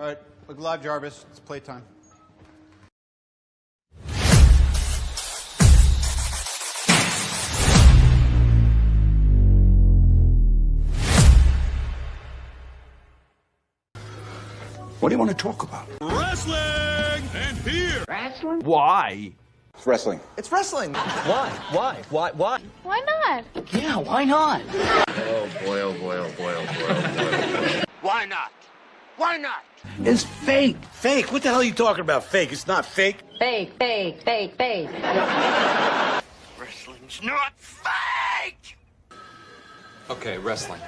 All right, look live, Jarvis. It's playtime. What do you want to talk about? Wrestling! And here! Wrestling? Why? It's wrestling. It's wrestling. Why? Why? Why not? Yeah, why not? Oh boy, oh boy, oh boy, oh boy, oh boy. Why not? Why not? It's fake. Fake? What the hell are you talking about? Fake? It's not fake. Fake. Wrestling's not fake! Okay, wrestling.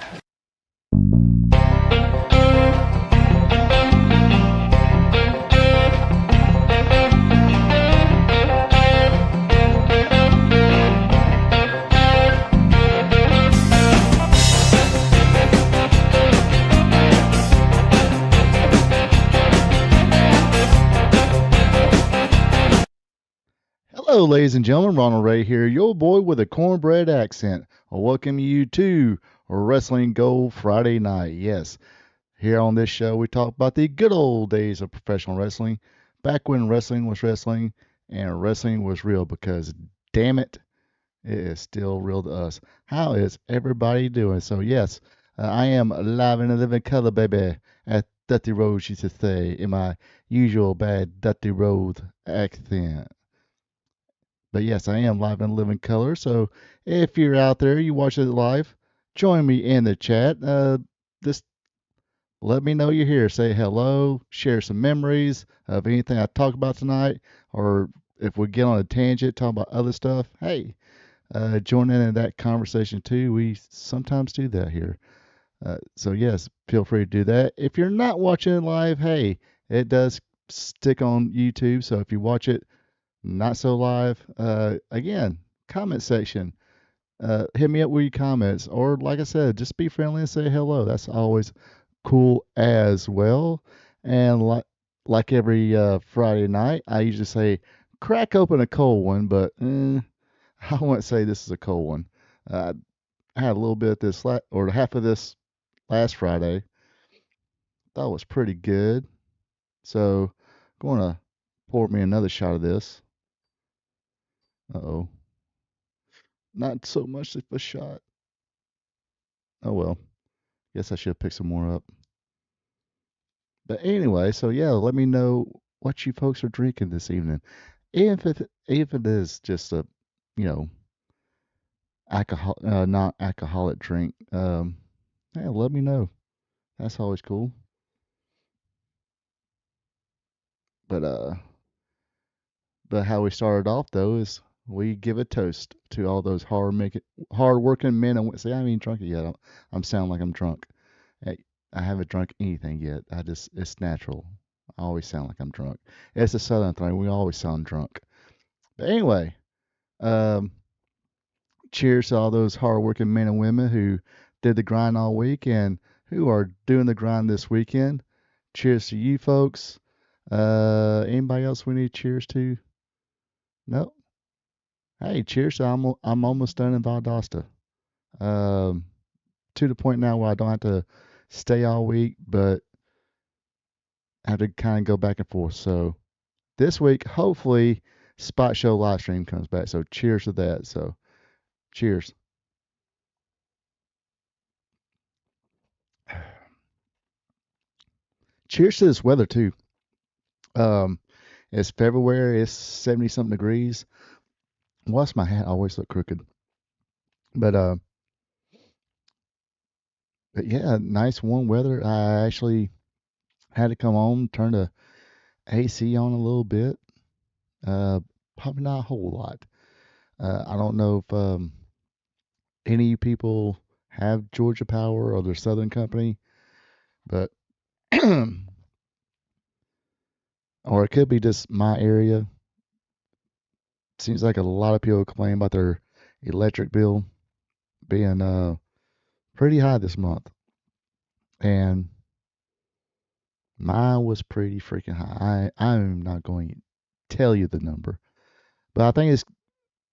Hello, ladies and gentlemen. Ronald Ray here, your boy with a cornbread accent. I welcome you to Wrestling Gold Friday Night. Yes, here on this show, we talk about the good old days of professional wrestling, back when wrestling was wrestling and wrestling was real, because damn it, it is still real to us. How is everybody doing? So, yes, I am live in the living color, baby, at Dusty Rhodes used to say, in my usual bad Dusty Rhodes accent. But yes, I am live in living color. So if you're out there, you watch it live, join me in the chat. Just let me know you're here. Say hello, share some memories of anything I talk about tonight, or if we get on a tangent, talk about other stuff. Hey, join in that conversation too. We sometimes do that here. So yes, feel free to do that. If you're not watching it live, hey, it does stick on YouTube. So if you watch it not so live, again, comment section. Hit me up with your comments, or like I said, just be friendly and say hello. That's always cool as well. And like every Friday night, I usually say crack open a cold one, but I wouldn't say this is a cold one. I had a little bit of this or half of this last Friday. That was pretty good. So I'm gonna pour me another shot of this. Uh-oh. Not so much of a shot. Oh well. Guess I should have picked some more up. But anyway, so yeah, let me know what you folks are drinking this evening. If it is just a, alcohol not alcoholic drink, hey, let me know. That's always cool. But how we started off though is we give a toast to all those hard-working men and women. See, I haven't even drunk it yet. I'm sounding like I'm drunk. Hey, I haven't drunk anything yet. It's natural. I always sound like I'm drunk. It's a Southern thing. We always sound drunk. But anyway, cheers to all those hard-working men and women who did the grind all week and who are doing the grind this weekend. Cheers to you folks. Anybody else we need cheers to? Nope. Hey, cheers to I'm almost done in Valdosta. To the point now where I don't have to stay all week, but I have to kind of go back and forth. So this week, hopefully, Spot Show live stream comes back. So cheers to that. So cheers. Cheers to this weather too. It's February. It's 70-something degrees. What's my hat? I always look crooked. But yeah, nice warm weather. I actually had to come home, turn the AC on a little bit. Probably not a whole lot. I don't know if any of you people have Georgia Power or their Southern Company, but or it could be just my area. Seems like a lot of people complain about their electric bill being pretty high this month, and mine was pretty freaking high. I'm not going to tell you the number, but I think it's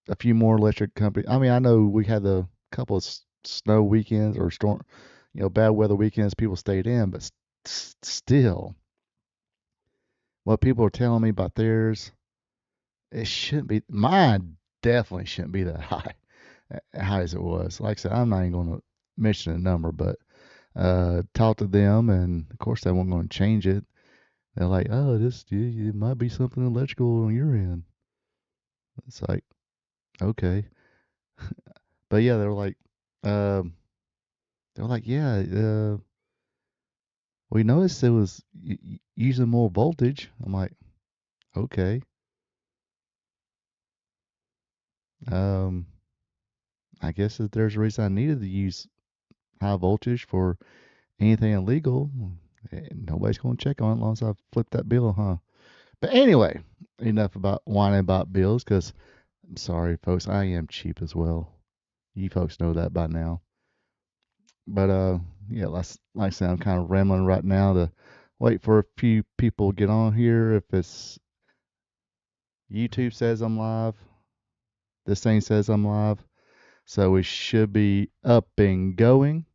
a few more electric companies. I mean, I know we had a couple of snow weekends or storm, bad weather weekends. People stayed in, but still, what people are telling me about theirs, it shouldn't be. Mine definitely shouldn't be that high as it was. Like I said, I'm not even going to mention a number, but talked to them, and of course they weren't going to change it. They're like, oh, it might be something electrical on your end. It's like, okay. But yeah, yeah, we noticed it was using more voltage. I'm like, okay. I guess if there's a reason I needed to use high voltage for anything illegal, nobody's going to check on it as long as I flip that bill, huh? But anyway, enough about whining about bills, because I'm sorry, folks, I am cheap as well. You folks know that by now. But yeah, like I said, I'm kind of rambling right now to wait for a few people to get on here. If it's YouTube says I'm live, this thing says I'm live, so we should be up and going.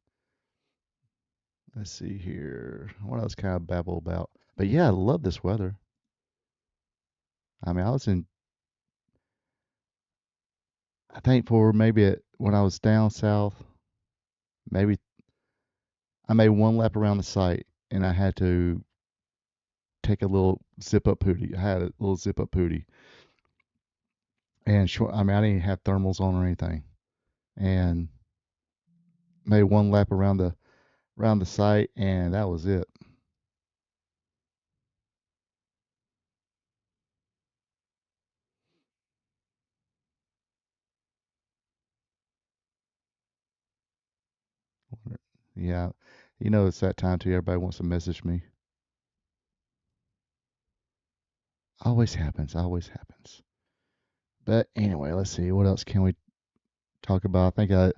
Let's see here. What else can I babble about? But yeah, I love this weather. I mean, I think for maybe when I was down south, maybe I made one lap around the site and I had to take a little zip up pootie. I had a little zip up pootie. And I mean, I didn't have thermals on or anything. And made one lap around the site, and that was it. Yeah, it's that time too. Everybody wants to message me. Always happens. Always happens. But anyway, let's see. What else can we talk about? I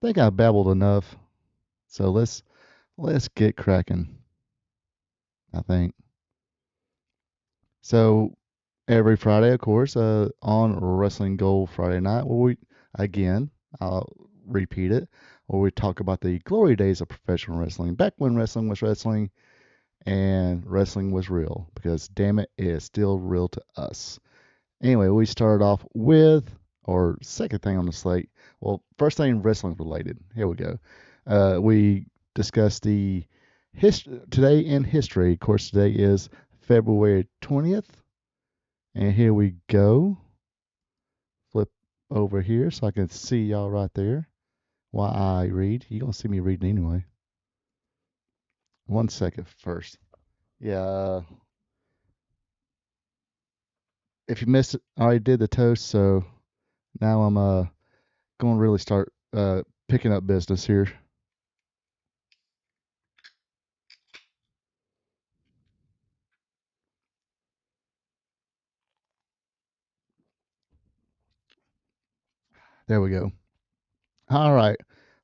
think I babbled enough. So let's get cracking. I think. So every Friday, of course, on Wrestling Gold Friday night, I'll repeat it, where we talk about the glory days of professional wrestling, back when wrestling was wrestling and wrestling was real, because damn it, it is still real to us. Anyway, we started off with, or second thing on the slate, well, first thing wrestling related. Here we go. We discussed the today in history. Of course, today is February 20th. And here we go. Flip over here so I can see y'all right there while I read. You're going to see me reading anyway. 1 second first. Yeah. If you missed it, I already did the toast, so now I'm going to really start picking up business here. There we go. All right.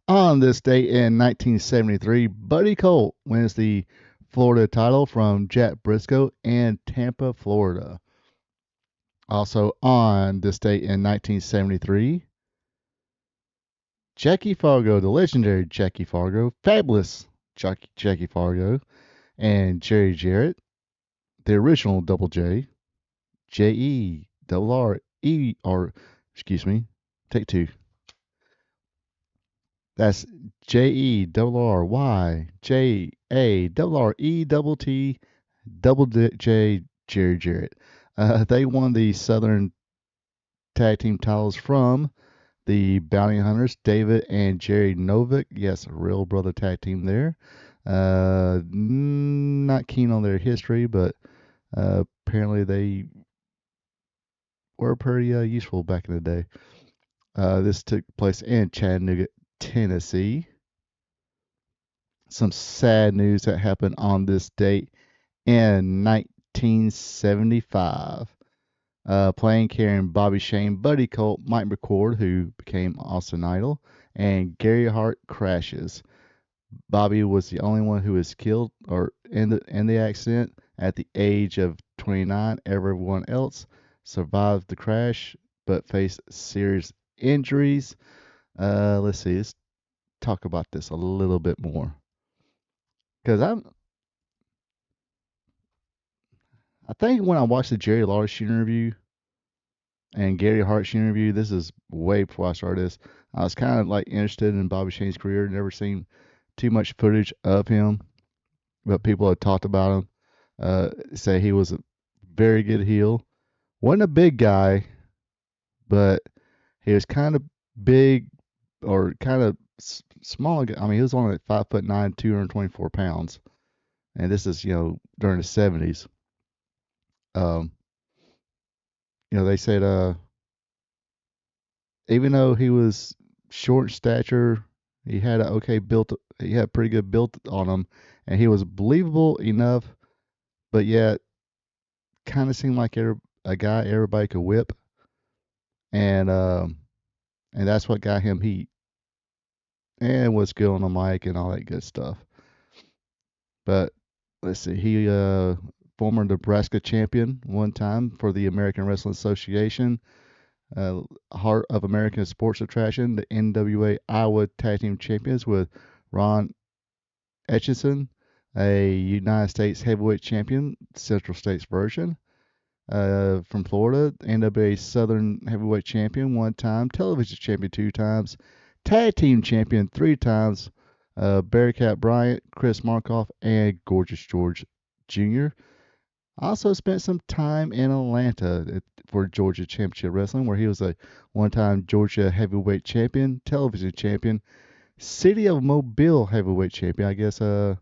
On this date in 1973, Buddy Colt wins the Florida title from Jack Briscoe in Tampa, Florida. Also on this date in 1973, Jackie Fargo, the legendary Jackie Fargo, fabulous Jackie Fargo, and Jerry Jarrett, the original Double J, J-E-R-R-E-R, excuse me, take two. That's Jerry Jerry Jarrett. They won the Southern Tag Team titles from the Bounty Hunters, David and Jerry Novick. Yes, a real brother tag team there. Not keen on their history, but apparently they were pretty useful back in the day. This took place in Chattanooga, Tennessee. Some sad news that happened on this date in 1975. Playing, carrying Bobby Shane, Buddy Colt, Mike McCord, who became Austin Idol, and Gary Hart crashes. Bobby was the only one who was killed or in the accident at the age of 29. Everyone else survived the crash but faced serious injuries. Let's see. Let's talk about this a little bit more, because I think when I watched the Jerry Lawler interview and Gary Hart's interview, this is way before I started this. I was kind of like interested in Bobby Shane's career. Never seen too much footage of him, but people had talked about him. Say he was a very good heel. Wasn't a big guy, but he was kind of big or kind of small. I mean, he was only like 5'9", 224 pounds, and this is during the 70s. They said even though he was short in stature, he had he had pretty good build on him, and he was believable enough, but yet kind of seemed like a guy everybody could whip, and that's what got him heat, and was good on the mic and all that good stuff. But let's see, he former Nebraska champion one time for the American Wrestling Association, Heart of American Sports Attraction, the NWA Iowa Tag Team Champions with Ron Etchison, a United States Heavyweight Champion, Central States version. From Florida, NWA Southern Heavyweight Champion one time, Television Champion 2 times, Tag Team Champion 3 times, Bearcat Bryant, Chris Markoff, and Gorgeous George Jr. Also spent some time in Atlanta for Georgia Championship Wrestling, where he was a one-time Georgia Heavyweight Champion, Television Champion, City of Mobile Heavyweight Champion. I guess I've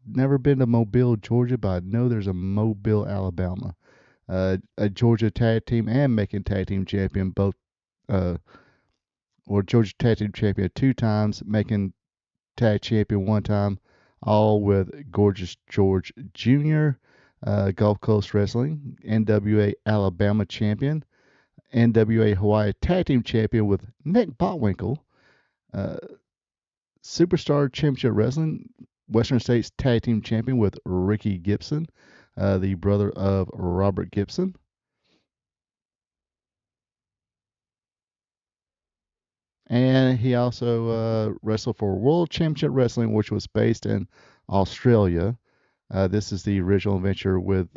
never been to Mobile, Georgia, but I know there's a Mobile, Alabama. A Georgia Tag Team and Macon Tag Team Champion, both, or Georgia Tag Team Champion 2 times, Macon Tag Champion 1 time, all with Gorgeous George Jr., Gulf Coast Wrestling, NWA Alabama Champion, NWA Hawaii Tag Team Champion with Nick Botwinkle, Superstar Championship Wrestling, Western States Tag Team Champion with Ricky Gibson, the brother of Robert Gibson. And he also wrestled for World Championship Wrestling, which was based in Australia. This is the original venture with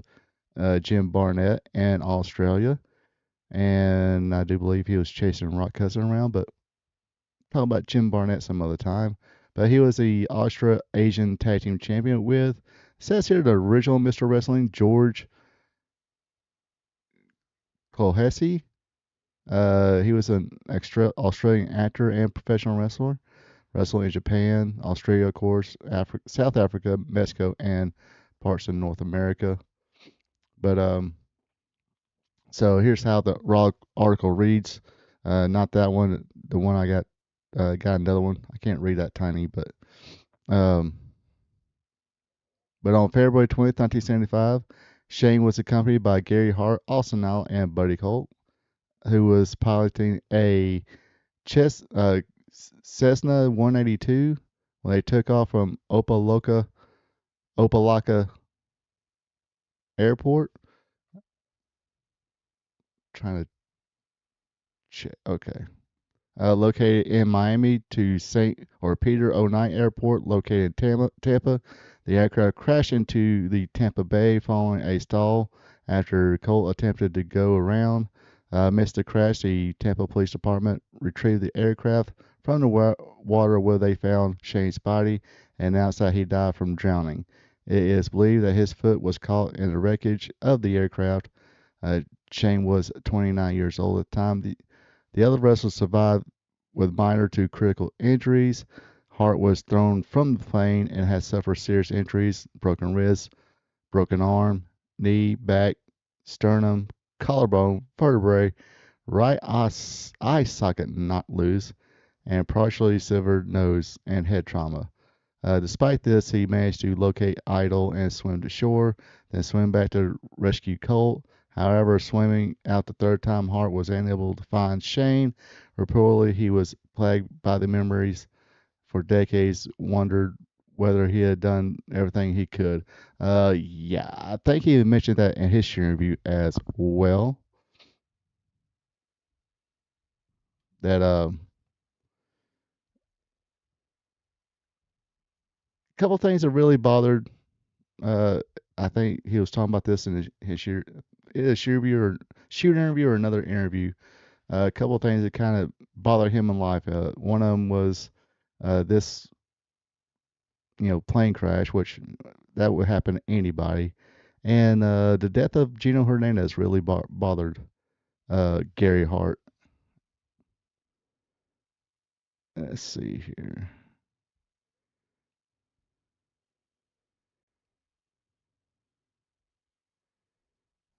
Jim Barnett in Australia. And I do believe he was chasing Rock Hudson around, but talk about Jim Barnett some other time. But he was the Austra-Asian Tag Team Champion with, says here, the original Mr. Wrestling, George Kohesi. He was an Australian actor and professional wrestler. Wrestled in Japan, Australia, of course, South Africa, Mexico, and parts of North America. But so here's how the Raw article reads. Not that one, the one I got. Got another one. I can't read that tiny, but on February 20th, 1975, Shane was accompanied by Gary Hart, Austin Nile, and Buddy Colt, who was piloting a Cessna 182 when they took off from Opelika Airport. Trying to check. Okay. Located in Miami to Peter O. Knight Airport, located in Tampa. The aircraft crashed into the Tampa Bay following a stall after Colt attempted to go around. Amidst the crash, the Tampa Police Department retrieved the aircraft from the water where they found Shane's body and announced that he died from drowning. It is believed that his foot was caught in the wreckage of the aircraft. Shane was 29 years old at the time. The other wrestlers survived with minor to critical injuries. Hart was thrown from the plane and has suffered serious injuries: broken wrist, broken arm, knee, back, sternum, collarbone, vertebrae, right eye socket not loose, and partially severed nose and head trauma. Despite this, he managed to locate Idol and swim to shore, then swim back to rescue Colt. However, swimming out the third time, Hart was unable to find Shane. Reportedly, he was plagued by the memories for decades, wondered whether he had done everything he could. Yeah, I think he mentioned that in his interview as well. That a couple things that really bothered I think he was talking about this in his shoot interview or another interview. A couple of things that kind of bother him in life. One of them was this, plane crash, which that would happen to anybody, and the death of Gino Hernandez really bothered Gary Hart. Let's see here.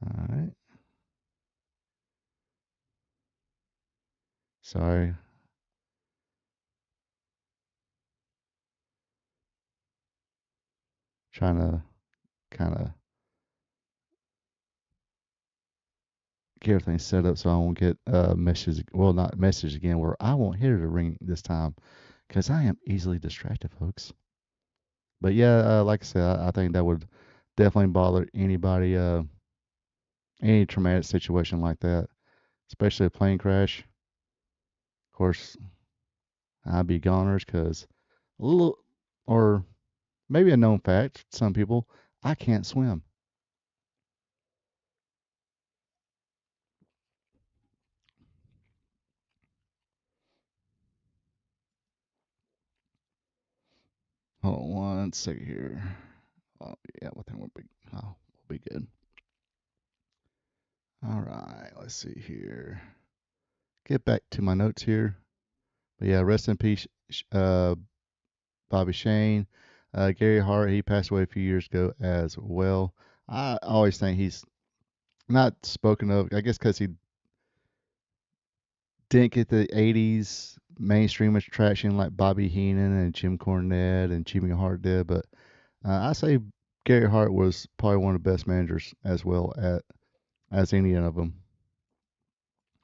All right. Sorry. Trying to kind of get everything set up so I won't get messages. Well, not message again, where I won't hear the ring this time because I am easily distracted, folks. But yeah, like I said, I think that would definitely bother anybody. Any traumatic situation like that, especially a plane crash. Of course, I'd be goners because a little, or maybe a known fact, some people, I can't swim. Hold on one second here. Oh, yeah, I think we'll be good. All right, let's see here. Get back to my notes here. But yeah, rest in peace, Bobby Shane. Gary Hart, he passed away a few years ago as well. I always think he's not spoken of, I guess because he didn't get the 80s mainstream attraction like Bobby Heenan and Jim Cornette and Jimmy Hart did. But I say Gary Hart was probably one of the best managers as well as any of them.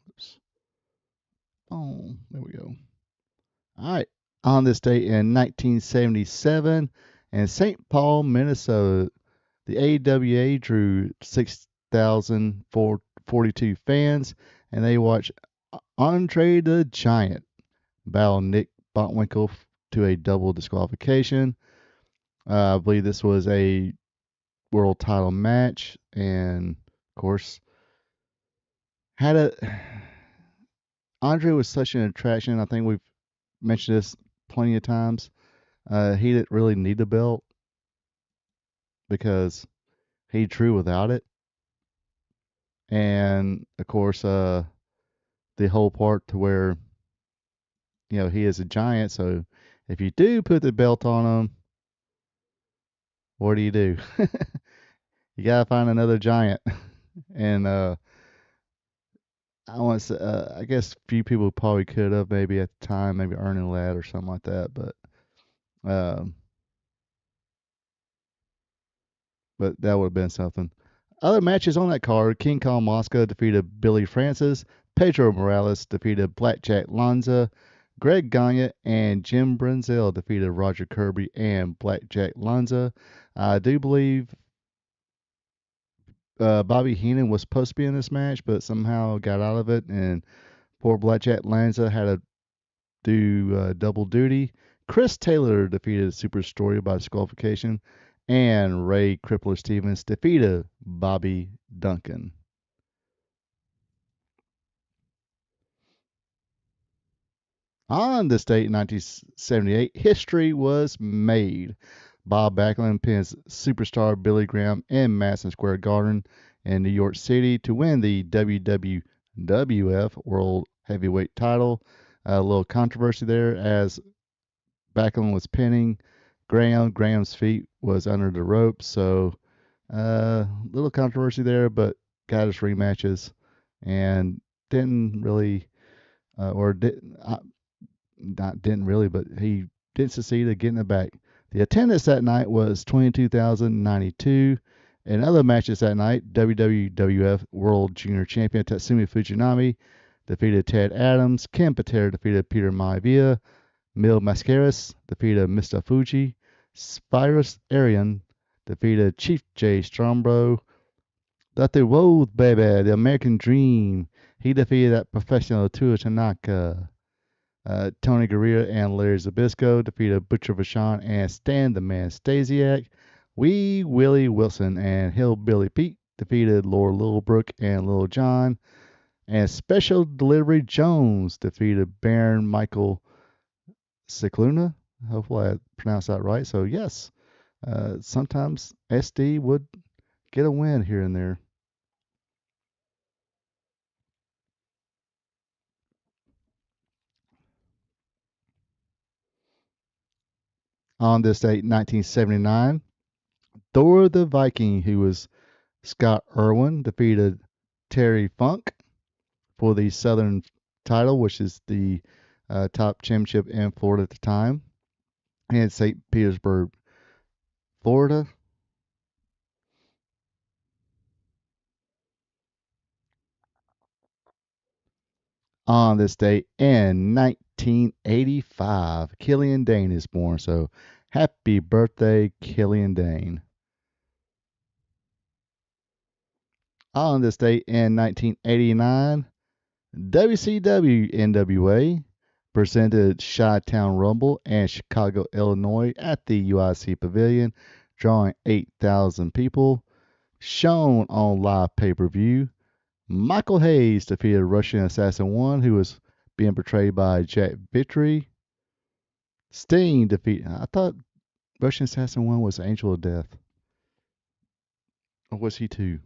Oops. Oh, there we go. All right. On this date in 1977 in St. Paul, Minnesota, the AWA drew 6,442 fans, and they watched Andre the Giant battle Nick Bockwinkel to a double disqualification. I believe this was a world title match, and of course, Andre was such an attraction. I think we've mentioned this plenty of times. He didn't really need the belt because he drew without it. And of course, the whole part to where, he is a giant. So if you do put the belt on him, what do? You gotta find another giant. And I want to say, I guess few people probably could have maybe at the time, maybe Ernie Ladd or something like that, but that would have been something. Other matches on that card: King Kong Mosca defeated Billy Francis, Pedro Morales defeated Blackjack Lanza, Greg Gagne and Jim Brunzell defeated Roger Kirby and Blackjack Lanza. I do believe Bobby Heenan was supposed to be in this match, but somehow got out of it, and poor Blackjack Lanza had to do double duty. Chris Taylor defeated Super Story by disqualification, and Ray Crippler Stevens defeated Bobby Duncan. On this date in 1978, history was made. Bob Backlund pins superstar Billy Graham in Madison Square Garden in New York City to win the WWF World Heavyweight title. A little controversy there as Backlund was pinning Graham. Graham's feet was under the rope, so little controversy there, but got his rematches and didn't really, but he did succeed at getting it back. The attendance that night was 22,092. In other matches that night, WWF World Junior Champion Tatsumi Fujinami defeated Ted Adams. Ken Patera defeated Peter Maivia. Mil Mascaras defeated Mr. Fuji. Spyrus Arian defeated Chief J. Strongbow. Dr. Wold Baby, the American Dream, he defeated that professional Tua Tanaka. Tony Gurria and Larry Zbyszko defeated Butcher Vachon and Stan the Man Stasiak. Wee Willie Wilson and Hillbilly Pete defeated Lord Littlebrook and Little John. And Special Delivery Jones defeated Baron Michael Cicluna. Hopefully I pronounced that right. So, yes, sometimes SD would get a win here and there. On this date, 1979, Thor the Viking, who was Scott Irwin, defeated Terry Funk for the Southern title, which is the top championship in Florida at the time, in St. Petersburg, Florida. On this date in 1985, Killian Dane is born. So happy birthday, Killian Dane. On this date in 1989, WCW NWA presented Chi-Town Rumble in Chicago, Illinois at the UIC Pavilion, drawing 8,000 people. Shown on live pay-per-view, Michael Hayes defeated Russian Assassin 1, who was being portrayed by Jack Victory. Sting defeated... I thought Russian Assassin 1 was Angel of Death. Or was he 2?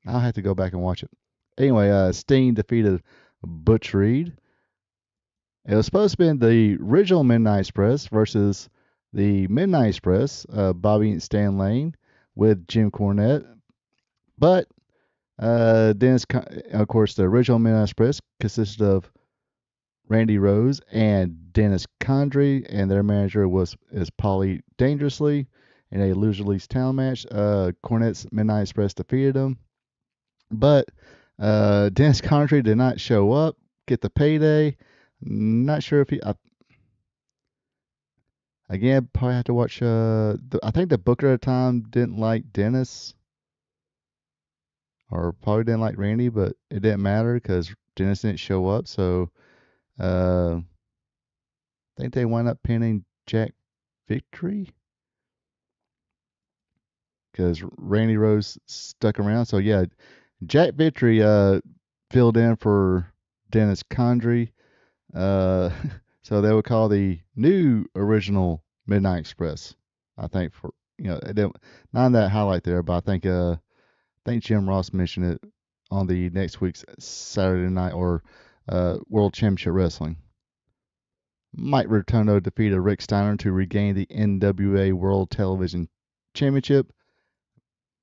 I'll have to go back and watch it. Anyway, Sting defeated Butch Reed. It was supposed to be the original Midnight Express versus the Midnight Express, Bobby and Stan Lane with Jim Cornette. But Dennis, of course, the original Midnight Express consisted of Randy Rose and Dennis Condrey, and their manager is Paulie Dangerously in a loser leaves town match. Cornette's Midnight Express defeated him. But Dennis Condrey did not show up, get the payday. Not sure if he... Again, probably have to watch... I think the booker at the time didn't like Dennis. Or probably didn't like Randy, but it didn't matter because Dennis didn't show up. So, I think they wound up pinning Jack Victory. Because Randy Rose stuck around. So, yeah, Jack Victory filled in for Dennis Condrey. So they would call the new original Midnight Express. I think for it didn't, not in that highlight there, but I think Jim Ross mentioned it on the next week's Saturday Night or World Championship Wrestling. Mike Rotundo defeated Rick Steiner to regain the NWA World Television Championship.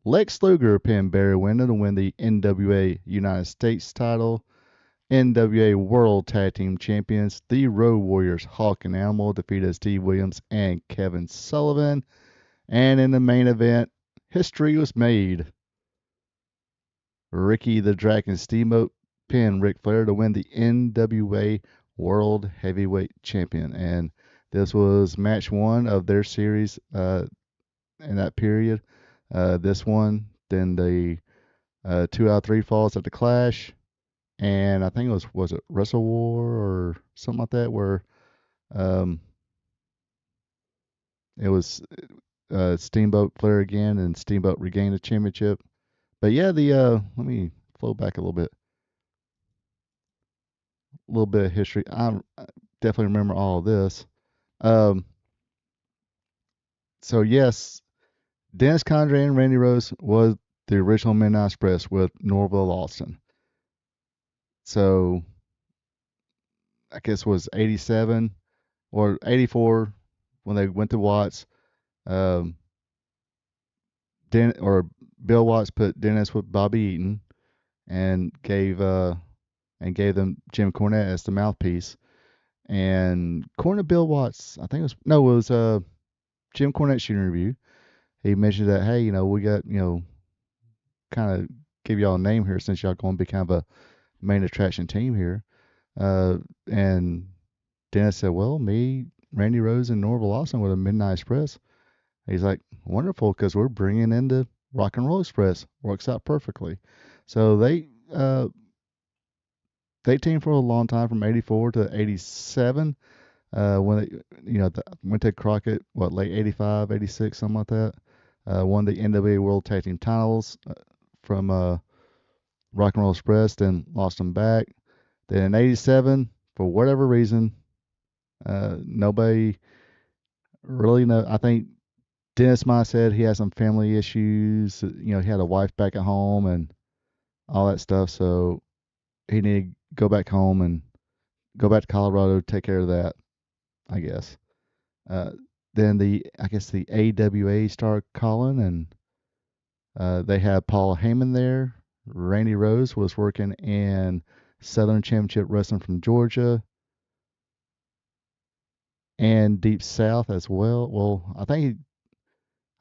Lex Luger pinned Barry Windham to win the NWA United States title. NWA World Tag Team Champions, the Road Warriors, Hawk and Animal, defeated Steve Williams and Kevin Sullivan. And in the main event, history was made. Ricky the Dragon Steamboat pinned Ric Flair to win the NWA World Heavyweight Champion. And this was match 1 of their series in that period. This one, then the 2 out of 3 falls at the Clash. And I think it was it Wrestle War or something like that, where it was Steamboat Flair again, and Steamboat regained the championship. But yeah, let me flow back a little bit. A little bit of history. I definitely remember all of this. So yes, Dennis Condrey and Randy Rose was the original Midnight Express with Norville Austin. So, I guess it was 87 or 84 when they went to Watts. Bill Watts put Dennis with Bobby Eaton and gave them Jim Cornette as the mouthpiece. And Bill Watts, I think it was Jim Cornette shooting review. He mentioned that, hey, we got, kind of give y'all a name here since y'all going to be kind of a main attraction team here. And Dennis said, well, me, Randy Rose, and Norville Austin with a Midnight Express. He's like, wonderful, because we're bringing in the Rock and Roll Express. Works out perfectly. So they teamed for a long time from 84 to 87. When they, went to Crockett, late 85, 86, something like that. Won the NWA World Tag Team titles from Rock and Roll Express, then lost them back. Then in 87, for whatever reason, nobody really know. I think Dennis Mize said he had some family issues. He had a wife back at home and all that stuff, so he needed to go back home and go back to Colorado to take care of that, I guess. Then the AWA started calling, and they had Paul Heyman there. Randy Rose was working in Southern Championship Wrestling from Georgia and Deep South as well. Well, I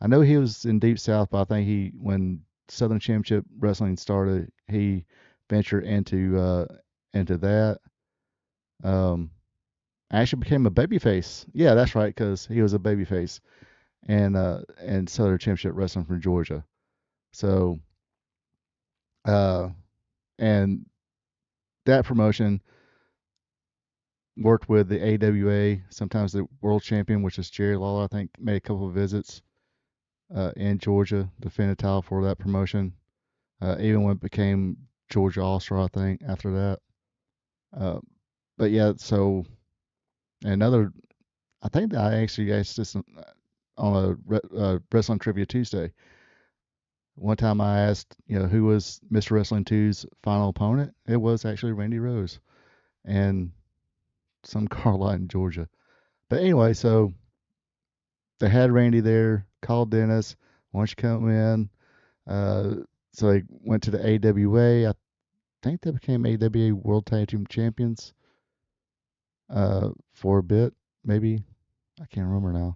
know he was in Deep South, but I think when Southern Championship Wrestling started, he ventured into that. Actually became a babyface. Yeah, that's right, because he was a babyface, and Southern Championship Wrestling from Georgia. So, and that promotion worked with the AWA, sometimes the world champion, which is Jerry Lawler. I think made a couple of visits in Georgia, defended title for that promotion. Even when it became Georgia All-Star, I think, after that. But yeah, so I think that I actually asked this on a Wrestling Trivia Tuesday. One time I asked, who was Mr. Wrestling 2's final opponent? It was actually Randy Rose and some car lot in Georgia. But anyway, so they had Randy there, called Dennis, why don't you come in? So they went to the AWA. I think they became AWA World Tag Team Champions for a bit, maybe. I can't remember now.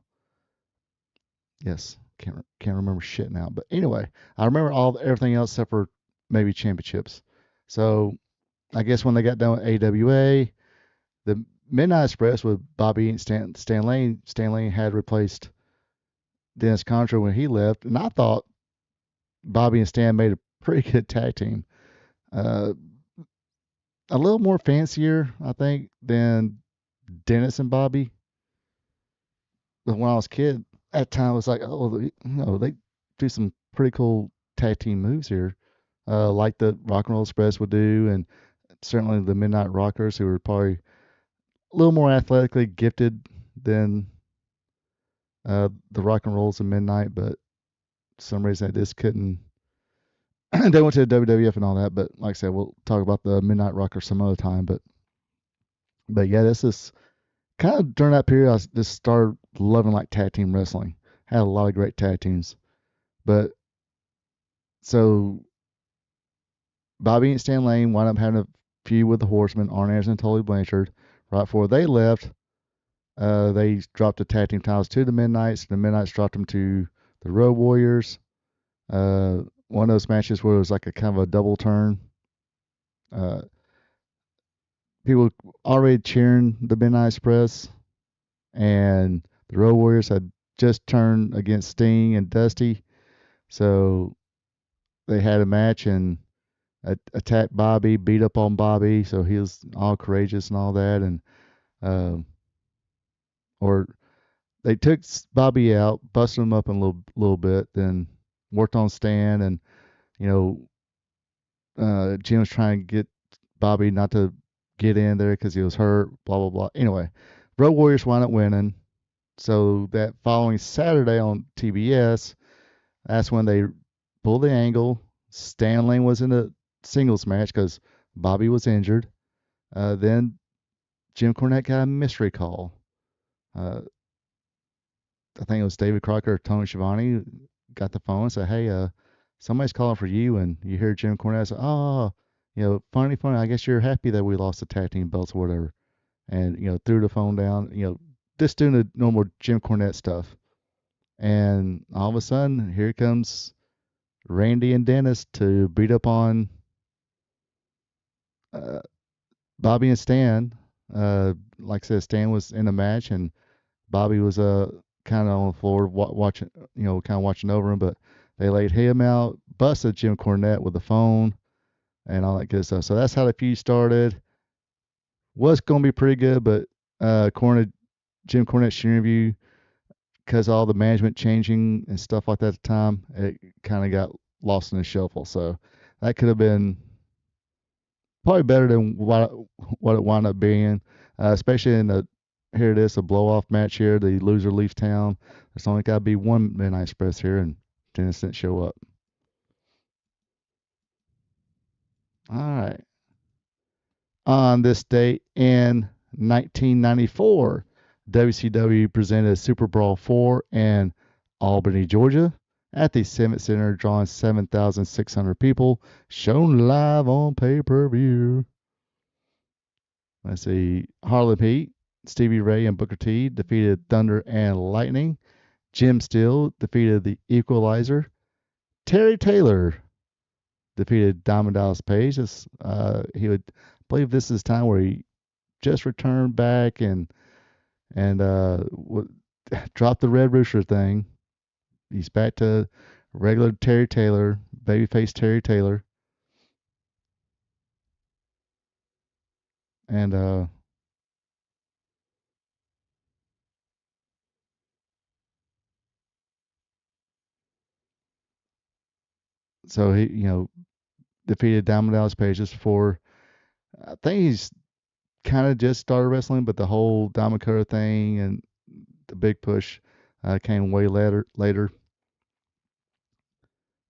Yes, can't remember shit now. But anyway, I remember everything else except for maybe championships. So I guess when they got done with AWA, the Midnight Express with Bobby and Stan Lane had replaced Dennis Contra when he left, and I thought Bobby and Stan made a pretty good tag team. A little more fancier, I think, than Dennis and Bobby. But when I was a kid, at the time I was like, they do some pretty cool tag team moves here, like the Rock and Roll Express would do, and certainly the Midnight Rockers, who were probably a little more athletically gifted than the Rock and Rolls and Midnight, but for some reason they just couldn't. They went to the WWF and all that, but like I said, we'll talk about the Midnight Rockers some other time. But yeah, this is kind of during that period I just started loving like tag team wrestling. Had a lot of great tag teams, but so Bobby and Stan Lane wound up having a feud with the Horsemen, Arn Anderson and Tully Blanchard. Right before they left, they dropped the tag team titles to the Midnights. The Midnights dropped them to the Road Warriors. One of those matches where it was like a kind of a double turn. People already cheering the Midnight Express, and the Road Warriors had just turned against Sting and Dusty, so they had a match and attacked Bobby, beat up on Bobby, so he was all courageous and all that, and or they took Bobby out, busted him up in a little bit, then worked on Stan, and Jim was trying to get Bobby not to get in there because he was hurt, blah blah blah. Anyway, Road Warriors wound up winning. So that following Saturday on TBS, that's when they pulled the angle. Stan Lane was in a singles match because Bobby was injured. Then Jim Cornette got a mystery call. I think it was David Crocker or Tony Schiavone got the phone and said, hey, somebody's calling for you. And you hear Jim Cornette say, oh, funny, I guess you're happy that we lost the tag team belts or whatever. And, threw the phone down, just doing the normal Jim Cornette stuff. And all of a sudden, here comes Randy and Dennis to beat up on Bobby and Stan. Like I said, Stan was in the match, and Bobby was kind of on the floor watching, watching over him. But they laid him out, busted Jim Cornette with the phone, and all that good stuff. So that's how the feud started. Was going to be pretty good, but Cornette Jim Cornette's interview, because all the management changing and stuff like that at the time, it kind of got lost in the shuffle. So that could have been probably better than what it wound up being, especially in the here it is, a blow off match here. The loser leaves town. There's only got to be one Midnight Express here, and Dennis didn't show up. All right. On this date in 1994, WCW presented Super Brawl 4 in Albany, Georgia, at the Civic Center, drawing 7,600 people, shown live on pay-per-view. Let's see. Harlem Heat, Stevie Ray, and Booker T defeated Thunder and Lightning. Jim Steele defeated the Equalizer. Terry Taylor defeated Diamond Dallas Page. He would believe this is time where he just returned back and dropped the Red Rooster thing. He's back to regular Terry Taylor, babyface Terry Taylor. And so he, defeated Diamond Dallas Page just before. I think he's kind of just started wrestling, but the whole Diamond Cutter thing and the big push came way later.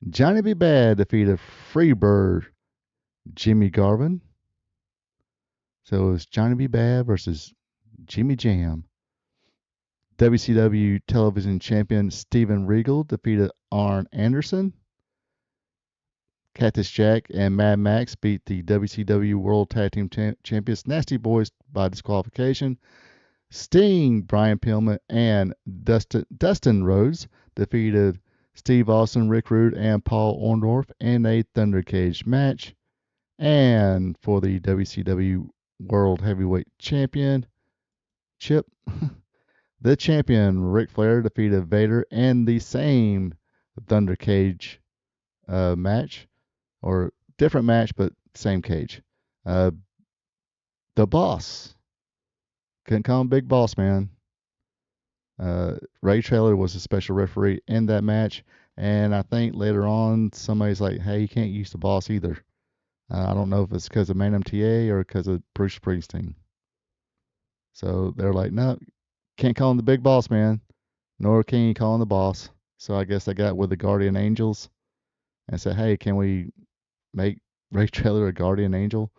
Johnny B. Bad defeated Freebird Jimmy Garvin. So it was Johnny B. Bad versus Jimmy Jam. WCW television champion Steven Regal defeated Arn Anderson. Cactus Jack and Mad Max beat the WCW World Tag Team Champions Nasty Boys by disqualification. Sting, Brian Pillman, and Dustin Rhodes defeated Steve Austin, Rick Rude, and Paul Orndorff in a Thunder Cage match. And for the WCW World Heavyweight Championship, the champion Ric Flair defeated Vader in the same Thunder Cage match, or different match, but same cage. The Boss, couldn't call him Big Boss Man. Ray Traylor was a special referee in that match, and I think later on somebody's like, hey, you can't use the Boss either. I don't know if it's because of Man MTA or because of Bruce Springsteen. So they're like, no, can't call him the Big Boss Man, nor can you call him the Boss. So I guess they got with the Guardian Angels and said, hey, can we make Ray Traylor a Guardian Angel?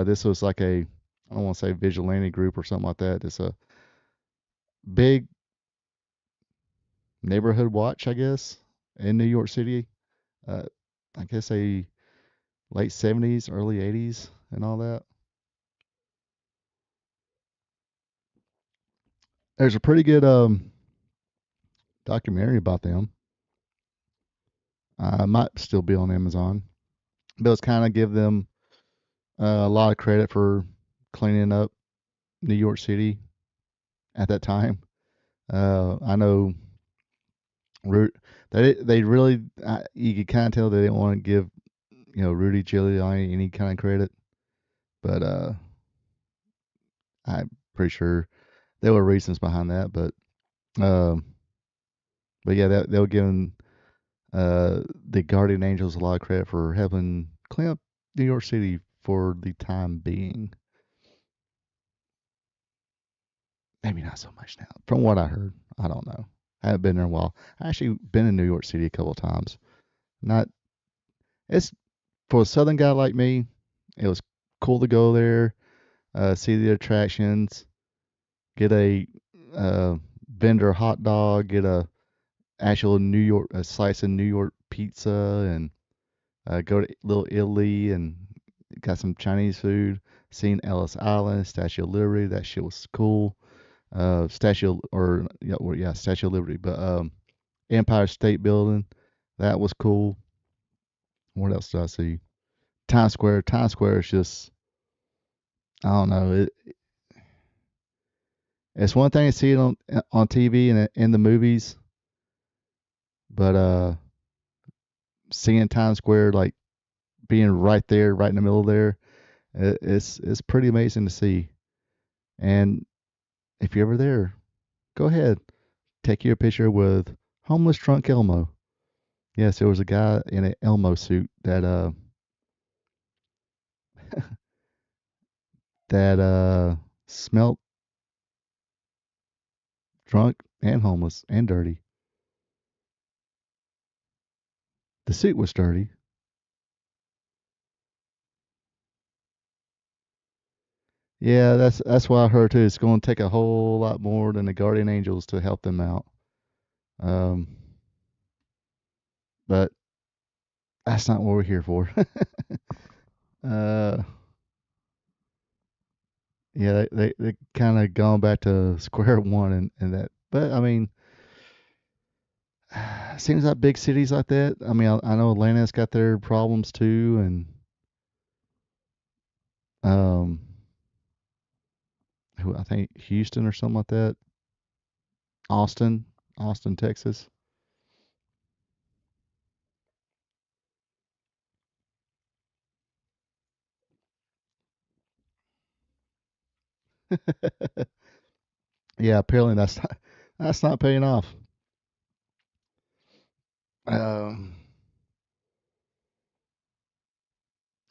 This was like I don't want to say vigilante group or something like that. It's a big neighborhood watch, I guess, in New York City. I guess a late 70s, early 80s and all that. There's a pretty good documentary about them. Might still be on Amazon. But it's kind of give them a lot of credit for cleaning up New York City at that time. I know they really, you could kind of tell they didn't want to give, Rudy Giuliani any kind of credit. But I'm pretty sure there were reasons behind that. But yeah, they were giving the Guardian Angels a lot of credit for helping clean up New York City for the time being. Maybe not so much now. From what I heard, I don't know. I haven't been there in a while. I actually been in New York City a couple of times. It's for a Southern guy like me. It was cool to go there, see the attractions, get a vendor hot dog, get a actual a slice of New York pizza, and go to Little Italy and got some Chinese food. Seen Ellis Island, Statue of Liberty. That shit was cool. Statue of Liberty, but Empire State Building, that was cool. What else did I see? Times Square. Times Square is just, I don't know. It's one thing to see it on TV and in the movies, but seeing Times Square, like being right there, right in the middle there, it's pretty amazing to see. And if you're ever there, Go ahead. Take your picture with homeless drunk Elmo. Yes, there was a guy in an Elmo suit that smelt drunk and homeless and dirty. The suit was dirty. Yeah, that's what I heard too. It's going to take a whole lot more than the guardian angels to help them out. Um, but that's not what we're here for. uh, yeah, they kind of gone back to square one and that. But I mean, it seems like big cities like that. I mean, I know Atlanta's got their problems too, and um, I think Houston or something like that. Austin, Texas. Yeah, apparently that's not paying off. Um,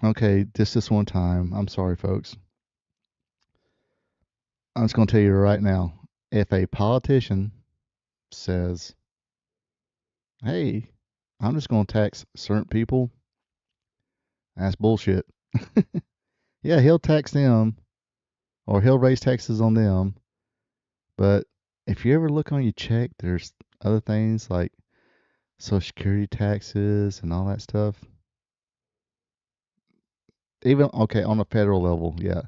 okay, just this one time. I'm sorry, folks. I'm just going to tell you right now. If a politician says, "Hey, I'm just going to tax certain people," that's bullshit. Yeah, he'll tax them or he'll raise taxes on them. But if you ever look on your check, there's other things like Social Security taxes and all that stuff. Even, okay, on a federal level, yeah,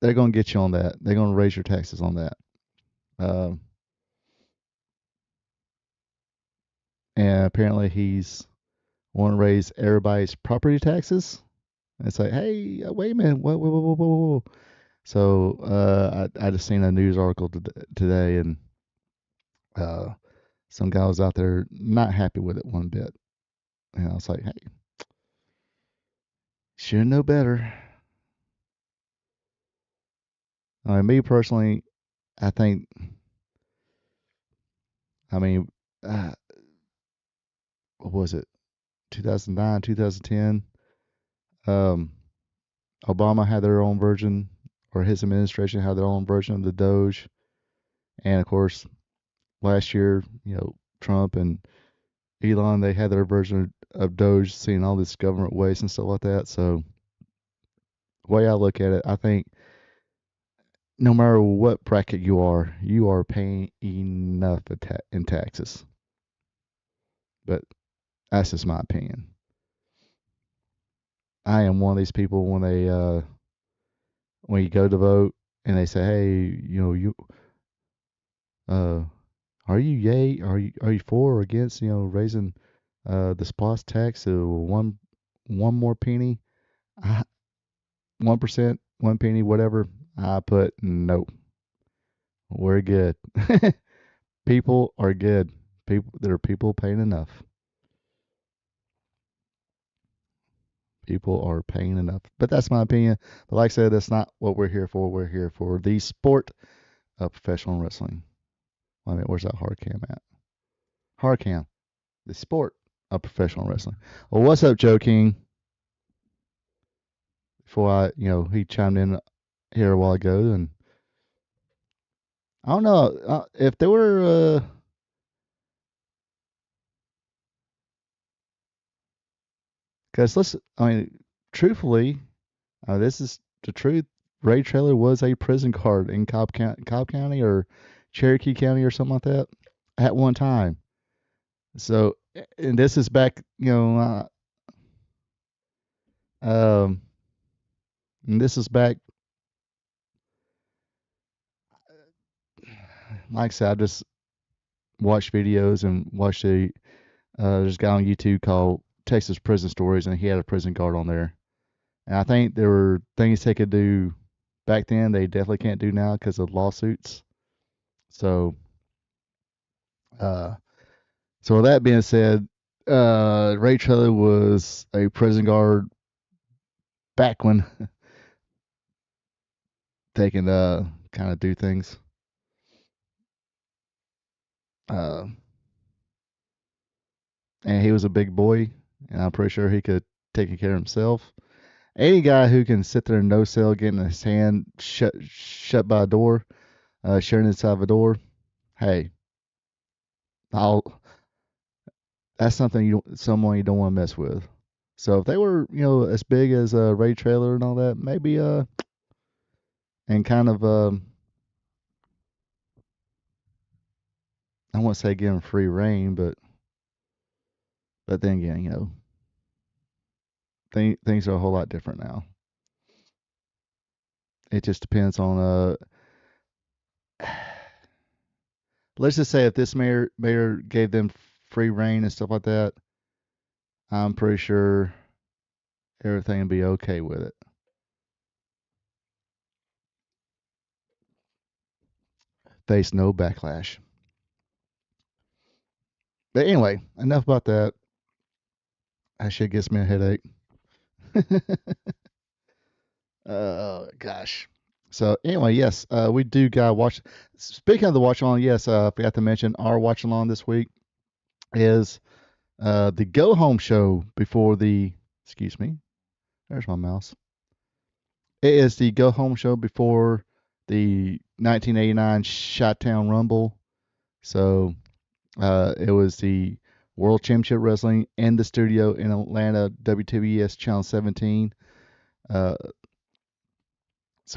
they're going to get you on that. They're going to raise your taxes on that. Um, and apparently he's want to raise everybody's property taxes. And it's like, hey, wait a minute, whoa. So I just seen a news article today, and some guy was out there not happy with it one bit. And I was like, hey, should know better. I mean, me personally, I think, I mean, what was it, 2009, 2010? Obama had their own version, or his administration had their own version of the Doge. And of course, last year, Trump and Elon, they had their version of Doge, seeing all this government waste and stuff like that. So, the way I look at it, I think no matter what bracket you are paying enough in taxes. But that's just my opinion. I am one of these people when you go to vote and they say, hey, are you yay? Are you for or against raising the SPOS tax to one more penny, 1%, 1 penny, whatever? I put no. We're good. People are good. There are people paying enough. People are paying enough. But that's my opinion. But like I said, that's not what we're here for. We're here for the sport of professional wrestling. Wait a minute, where's that hard cam at? Hard cam. The sport of professional wrestling. Well, what's up, Joe King? Before he chimed in here a while ago, and I don't know if there were because truthfully, this is the truth. Ray Traylor was a prison guard in Cobb County or Cherokee County or something like that at one time. So, and this is back, and this is back. Like I said, I just watched videos and watched there's a guy on YouTube called Texas Prison Stories, and he had a prison guard on there. And I think there were things they could do back then they definitely can't do now because of lawsuits. So, so with that being said, Ray Traylor was a prison guard back when they can kind of do things. Uh, and he was a big boy, and I'm pretty sure he could take care of himself. Any guy who can sit there and no sell, getting his hand shut by a door, sharing inside of a door, hey, I'll. That's someone you don't want to mess with. So if they were, as big as Ray Traylor and all that, maybe and kind of I won't say give him free reign, but then again, things are a whole lot different now. It just depends on let's just say if this mayor gave them free reign and stuff like that, I'm pretty sure everything would be okay with it. Face no backlash. But anyway, enough about that. That shit gets me a headache. Oh gosh. So anyway, yes, we do got watch. Speaking of the watch along, yes, I forgot to mention our watch along this week is the go home show before the. Excuse me. There's my mouse. It is the go home show before the 1989 Chi-Town Rumble. So it was the World Championship Wrestling in the studio in Atlanta, WTBS Channel 17. So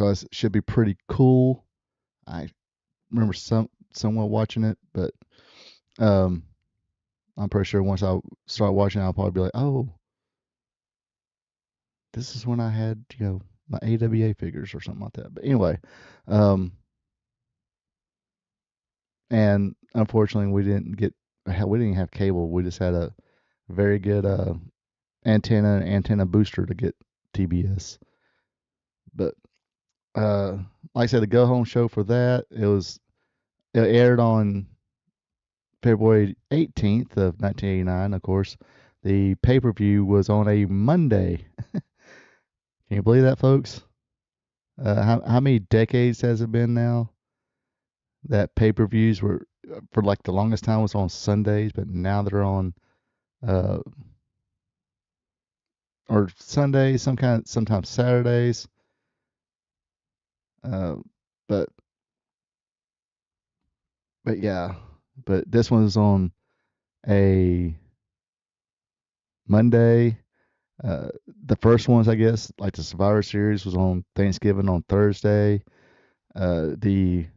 it should be pretty cool. I remember somewhat watching it, but I'm pretty sure once I start watching, I'll probably be like, oh, this is when I had, my AWA figures or something like that. But anyway, and unfortunately, we didn't have cable. We just had a very good antenna booster to get TBS. But like I said, the go home show for that, it aired on February 18th of 1989. Of course, the pay-per-view was on a Monday. Can you believe that, folks? How many decades has it been now that pay-per-views were, for like the longest time, was on Sundays, but now they're on or Sundays, sometimes Saturdays. But yeah, but this one's on a Monday. The first ones, I guess, like the Survivor Series, was on Thanksgiving on Thursday. The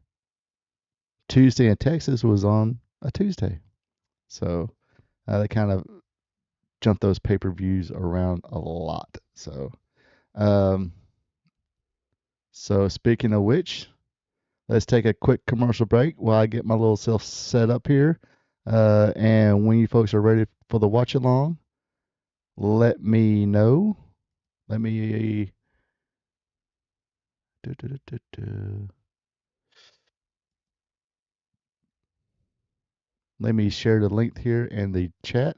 Tuesday in Texas was on a Tuesday. So they kind of jumped those pay-per-views around a lot. So, speaking of which, let's take a quick commercial break while I get my little self set up here. And when you folks are ready for the watch along, let me know. Let me let me share the link here in the chat.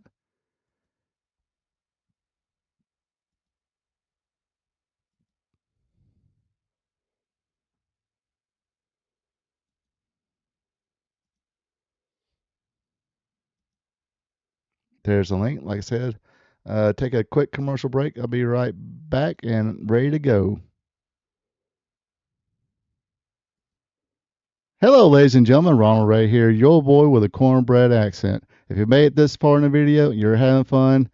There's the link. Like I said, take a quick commercial break. I'll be right back and ready to go. Hello, ladies and gentlemen. Ronald Ray here, your boy with a cornbread accent. If you made it this far in the video, you're having fun.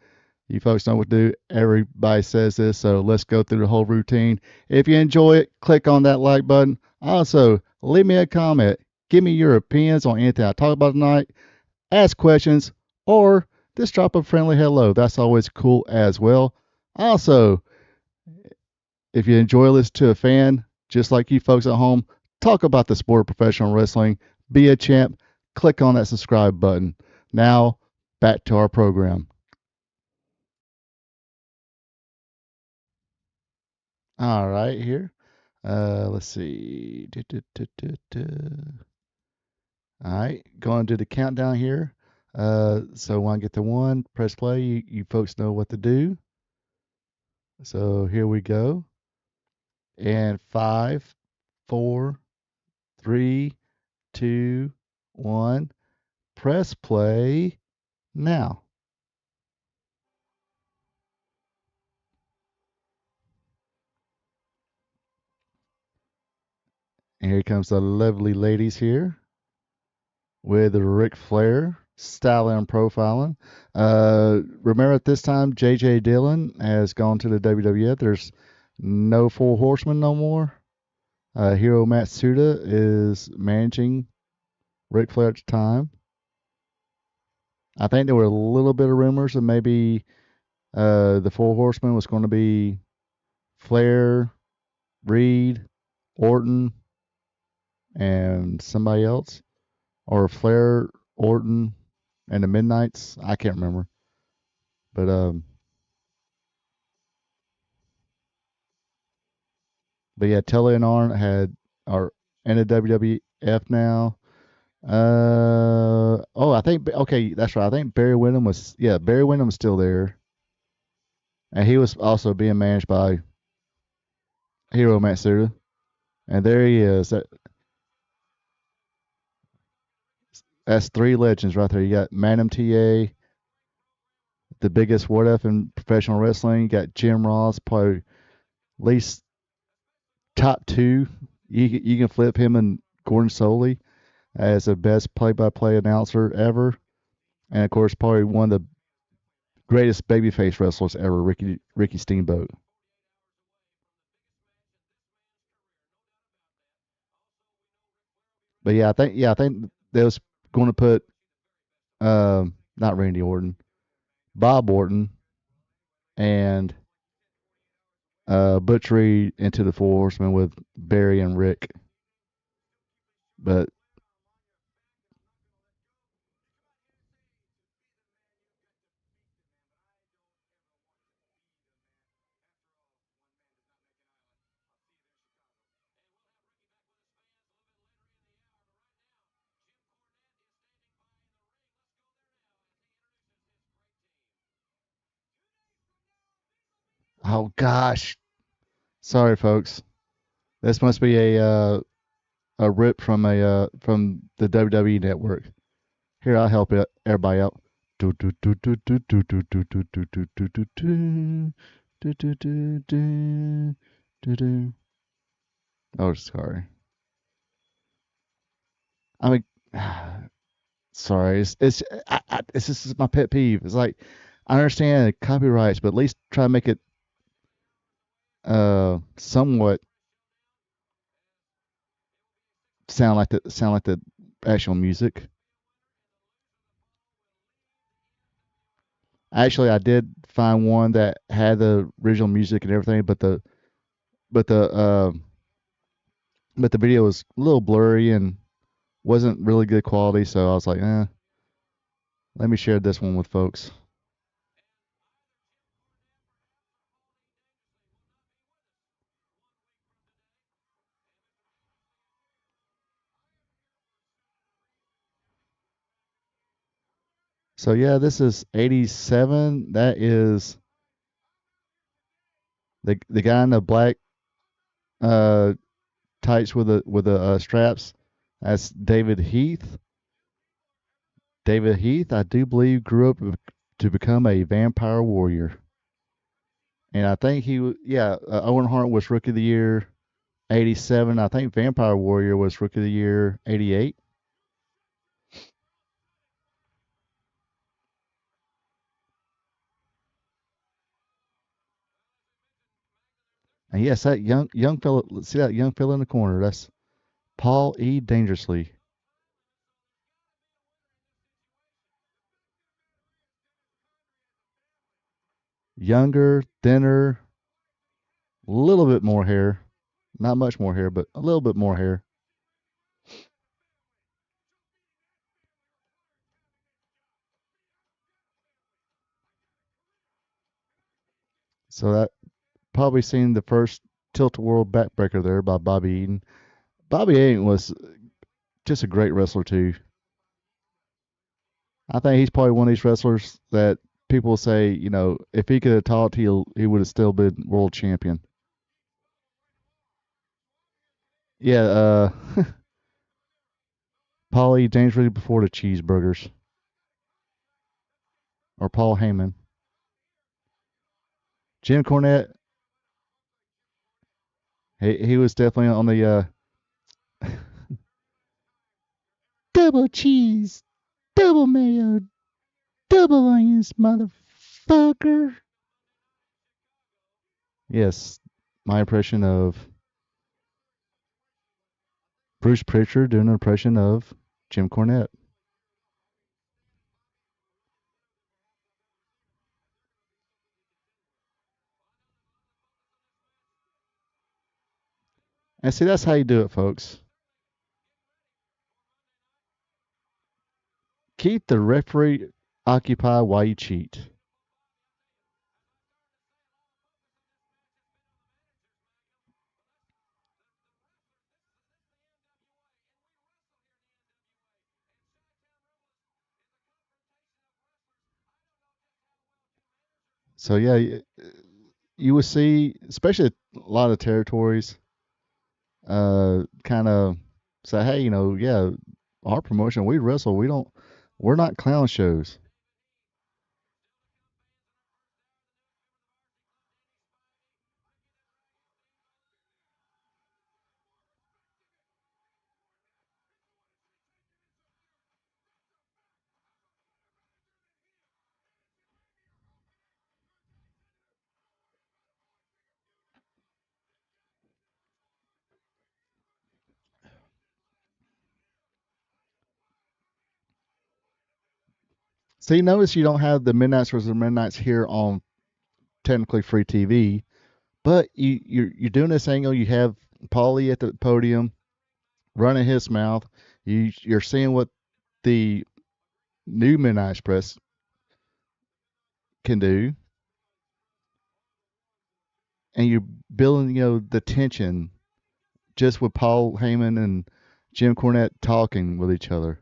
You folks know what to do. Everybody says this, so let's go through the whole routine. If you enjoy it, click on that like button. Also, leave me a comment. Give me your opinions on anything I talk about tonight. Ask questions, or just drop a friendly hello. That's always cool as well. Also, if you enjoy listening to a fan, just like you folks at home, talk about the sport of professional wrestling, be a champ, click on that subscribe button. Now, back to our program. All right, here. Let's see. All right, going to the countdown here. So when I get to 1, press play. You folks know what to do. So here we go. And 5, 4, 3, 2, 1. press play now. And here comes the lovely ladies here with Ric Flair styling and profiling. Remember at this time, J.J. Dillon has gone to the WWF. There's no Four Horsemen no more. Hiro Matsuda is managing Ric Flair at the time. I think there were a little bit of rumors that maybe the Four Horsemen was going to be Flair, Reed, Orton, and somebody else. Or Flair, Orton, and the Midnights. I can't remember. But yeah, Tully and Arn are in the WWF now. I think, okay, that's right. I think Barry Windham was still there. And he was also being managed by Hiro Matsuda. And there he is. That's three legends right there. You got Magnum TA, the biggest what if in professional wrestling. You got Jim Ross, probably at least top two. You can flip him and Gordon Soley as the best play-by-play announcer ever. And, of course, probably one of the greatest babyface wrestlers ever, Ricky Steamboat. But, I think they was going to put not Randy Orton, Bob Orton, and Butch Reed into the Four Horsemen with Barry and Rick. But oh gosh, sorry folks, this must be a rip from from the WWE network. Here, I'll help everybody out. Oh, sorry. I mean, sorry. It's this is my pet peeve. It's like I understand copyrights, but at least try to make it somewhat sound like the actual music. Actually, I did find one that had the original music and everything, but the video was a little blurry and wasn't really good quality. So I was like, let me share this one with folks. So yeah, this is 87. That is the guy in the black tights with the straps. That's David Heath. David Heath, I do believe, grew up to become a vampire warrior. And I think Owen Hart was Rookie of the Year 87. I think Vampire Warrior was Rookie of the Year 88. And yes, that young fella, see that young fella in the corner? That's Paul E. Dangerously. Younger, thinner, a little bit more hair. Not much more hair, but a little bit more hair. So that probably seen the first Tilt-A-Whirl backbreaker there by Bobby Eaton. Bobby Eaton was just a great wrestler too. I think he's probably one of these wrestlers that people say, if he could have talked, he would have still been world champion. Yeah, Paulie dangerously before the cheeseburgers. Or Paul Heyman. Jim Cornette, he was definitely on the double cheese, double mayo, double onions, motherfucker. Yes, my impression of Bruce Pritchard doing an impression of Jim Cornette. And see, that's how you do it, folks. Keep the referee occupied while you cheat. So yeah, you will see, especially a lot of territories, kind of say, hey, yeah, our promotion, we wrestle, we're not clown shows. See, notice you don't have the Midnights versus Midnights here on technically free TV, but you're doing this angle. You have Paulie at the podium running his mouth. You're seeing what the new Midnight Express can do, and you're building the tension just with Paul Heyman and Jim Cornette talking with each other.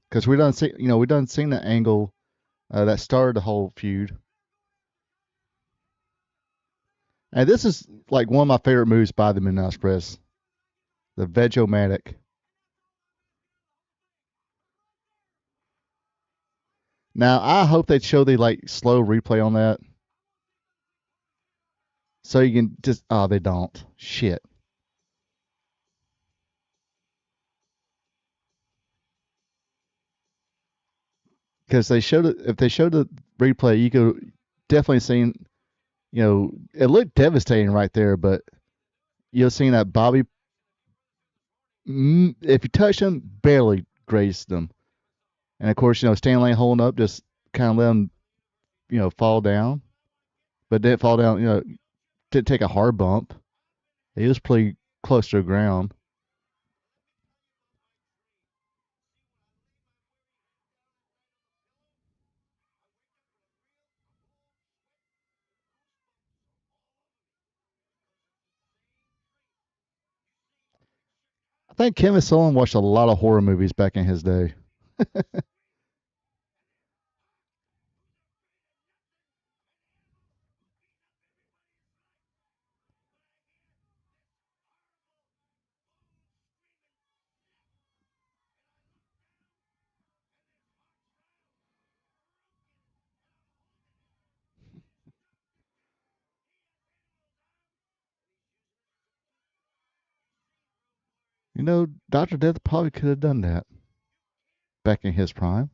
Because we done seen the angle that started the whole feud. And this is like one of my favorite moves by the Midnight Express. The Veg-O-Matic. Now, I hope they show the slow replay on that. So you can just, they don't. Shit. Because if they showed the replay, you could definitely see, it looked devastating right there, but you'll see that Bobby, if you touch him, barely grazed them. And of course, Stan Lane holding up, just kind of let him, fall down. But didn't fall down, didn't take a hard bump. He was pretty close to the ground. I think Kevin Sullivan watched a lot of horror movies back in his day. Dr. Death probably could have done that back in his prime.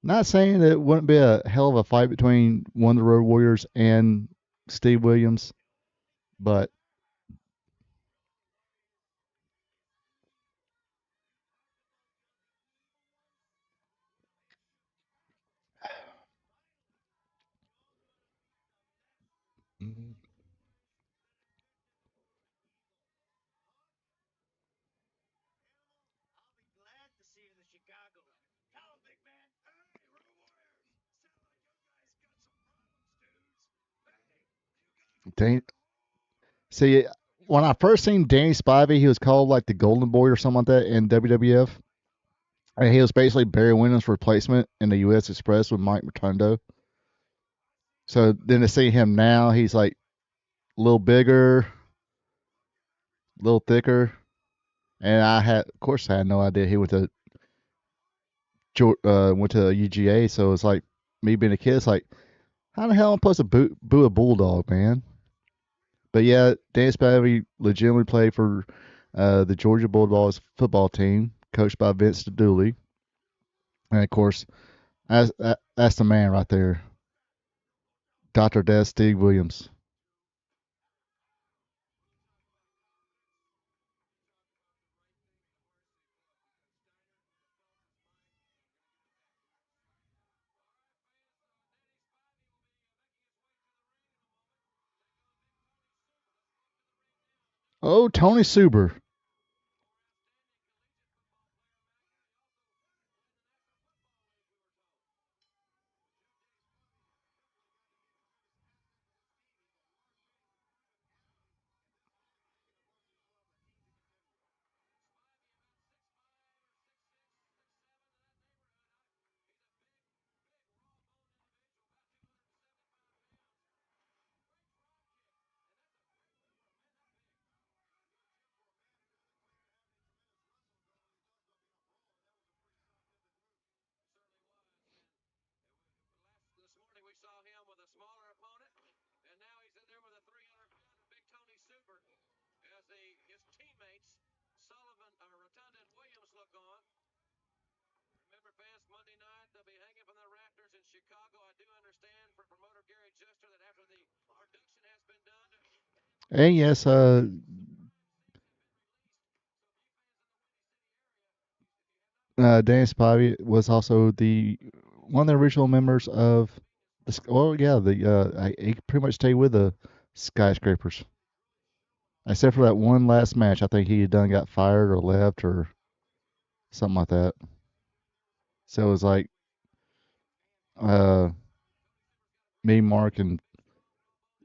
Not saying that it wouldn't be a hell of a fight between one of the Road Warriors and Steve Williams, but see, when I first seen Danny Spivey, he was called like the Golden Boy or something like that in WWF. And he was basically Barry Windham's replacement in the U.S. Express with Mike Rotundo. So then to see him now, he's like a little bigger, a little thicker. And of course, I had no idea he went to UGA. So it's like me being a kid. It's like, how the hell am I supposed to boo a bulldog, man? But yeah, Dan Spivey legitimately played for the Georgia Bulldogs football team, coached by Vince Dooley. And of course, that's the man right there, Dr. Des Steve Williams. Oh, Tony Suber. This morning we saw him with a smaller opponent, and now he's in there with a 300-pounder big Tony Super as his teammates Sullivan, Rotunda, and Williams look on. Remember, fans, Monday night they'll be hanging from the rafters in Chicago. I do understand from promoter Gary Juster that after the production has been done. And yes, Dan Spivey was also one of the original members of he pretty much stayed with the Skyscrapers. Except for that one last match, I think he had done got fired or left or something like that. So it was like me, Mark, and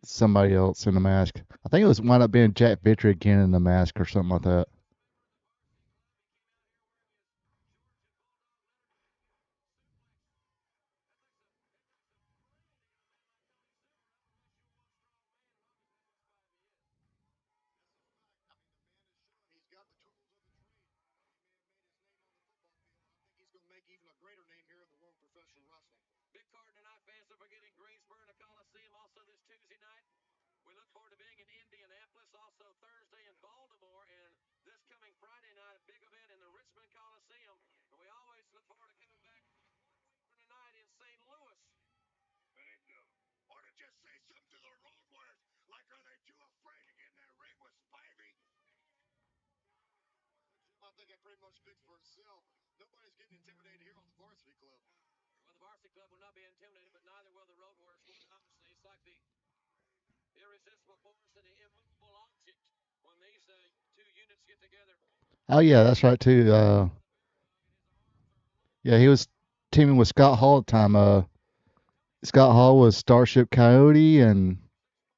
somebody else in the mask. I think it was wound up being Jack Vitry again in the mask or something like that. Big card tonight, fans. Don't forget in Greensboro and the Coliseum. Also this Tuesday night, we look forward to being in Indianapolis. Also Thursday in Baltimore, and this coming Friday night, a big event in the Richmond Coliseum. And we always look forward to coming back for tonight in St. Louis. Or to just say something to the road warriors, like, are they too afraid to get in that ring with Spivey? I think that pretty much speaks for itself. Nobody's getting intimidated here on the Varsity Club. Well, the Varsity Club will not be intimidated, but neither will the Road Warriors. Obviously, it's like the irresistible force and the immovable object when these two units get together. Oh yeah, that's right too. Yeah, he was teaming with Scott Hall at the time. Scott Hall was Starship Coyote and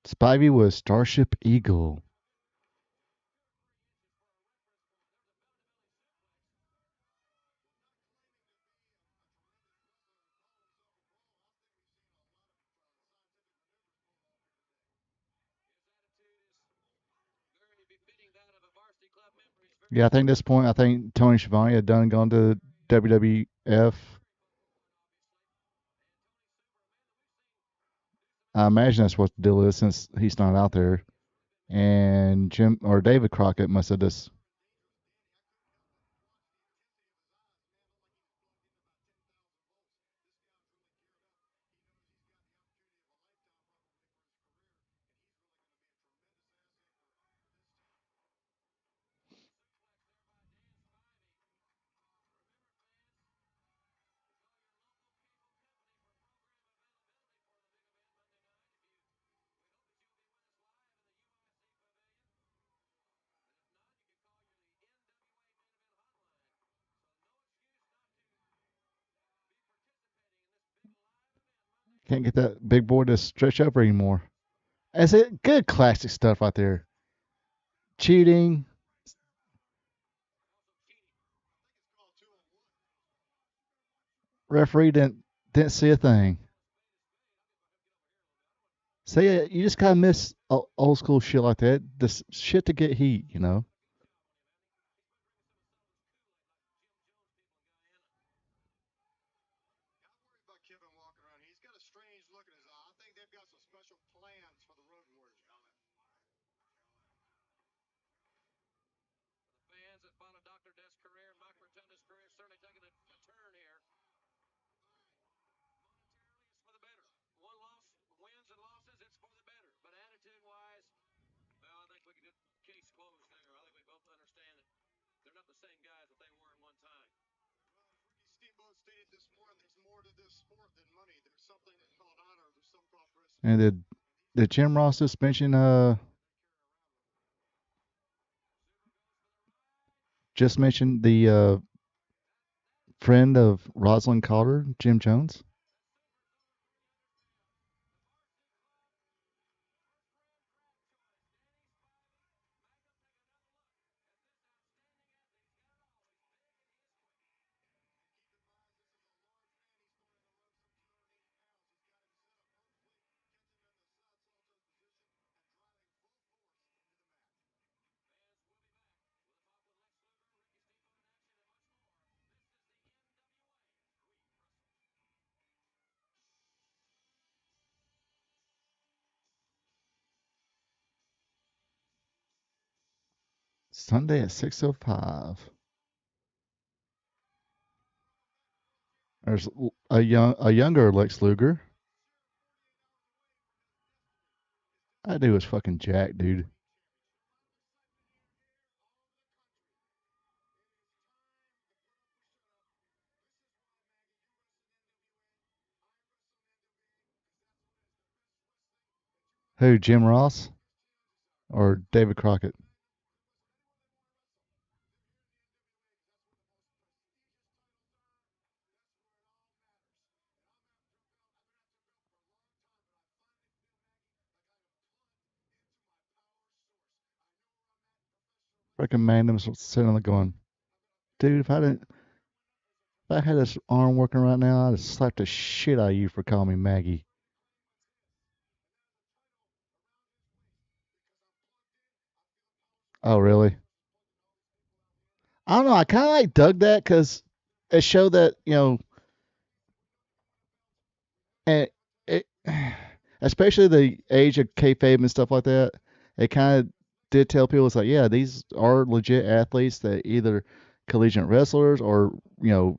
Spivey was Starship Eagle. Yeah, I think at this point, I think Tony Schiavone had gone to WWF. I imagine that's what the deal is since he's not out there. And Jim or David Crockett must have just. Can't get that big boy to stretch over anymore. That's it. Good classic stuff right there. Cheating. Referee didn't see a thing. So yeah, you just gotta miss old school shit like that. This shit to get heat, you know. Kevin walking around. He's got a strange look in his eye. I think they've got some special plans for the Road Warriors. The fans that follow Dr. Death's career and Mike Rotunda's career certainly taking a turn here. Monetarily, it's for the better. One loss, wins and losses, it's for the better. But attitude-wise, well, I think we can get case closed there. I think we both understand that they're not the same guys that they were at one time. Well, as Ricky Steamboat stated this morning, there's more to this sport than money. There's something called honor. There's something called wrestling. And did Jim Ross just mention the friend of Rosalind Carter, Jim Jones? Sunday at 6:05. There's a younger Lex Luger. That dude was fucking jacked, dude. Who, Jim Ross or David Crockett? Freaking Magnum's sitting on the going, dude, if I had this arm working right now, I'd have slapped the shit out of you for calling me Maggie. Oh, really? I don't know. I kind of like dug that because it showed that, and it, especially the age of kayfabe and stuff like that, it kind of did tell people it's like, yeah, these are legit athletes that either collegiate wrestlers or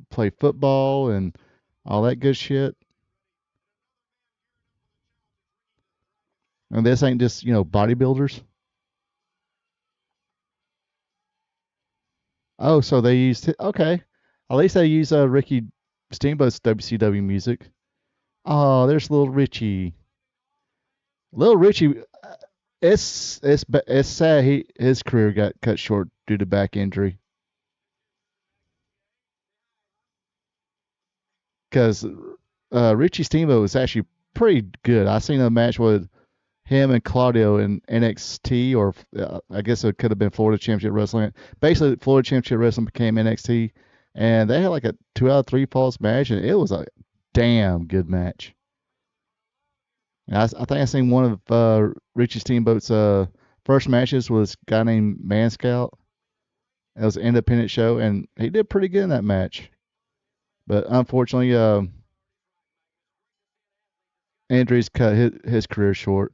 play football and all that good shit. And this ain't just bodybuilders. Oh, so they used okay. At least they use Ricky Steamboat's WCW music. Oh, there's little Richie. Little Richie, it's sad his career got cut short due to back injury. Because Richie Steamboat was actually pretty good. I seen a match with him and Claudio in NXT, or I guess it could have been Florida Championship Wrestling. Basically, Florida Championship Wrestling became NXT, and they had like a 2 out of 3 falls match, and it was a damn good match. I think I seen one of Richie Steamboat's first matches was a guy named Man Scout. It was an independent show, and he did pretty good in that match. But unfortunately, injuries cut his career short.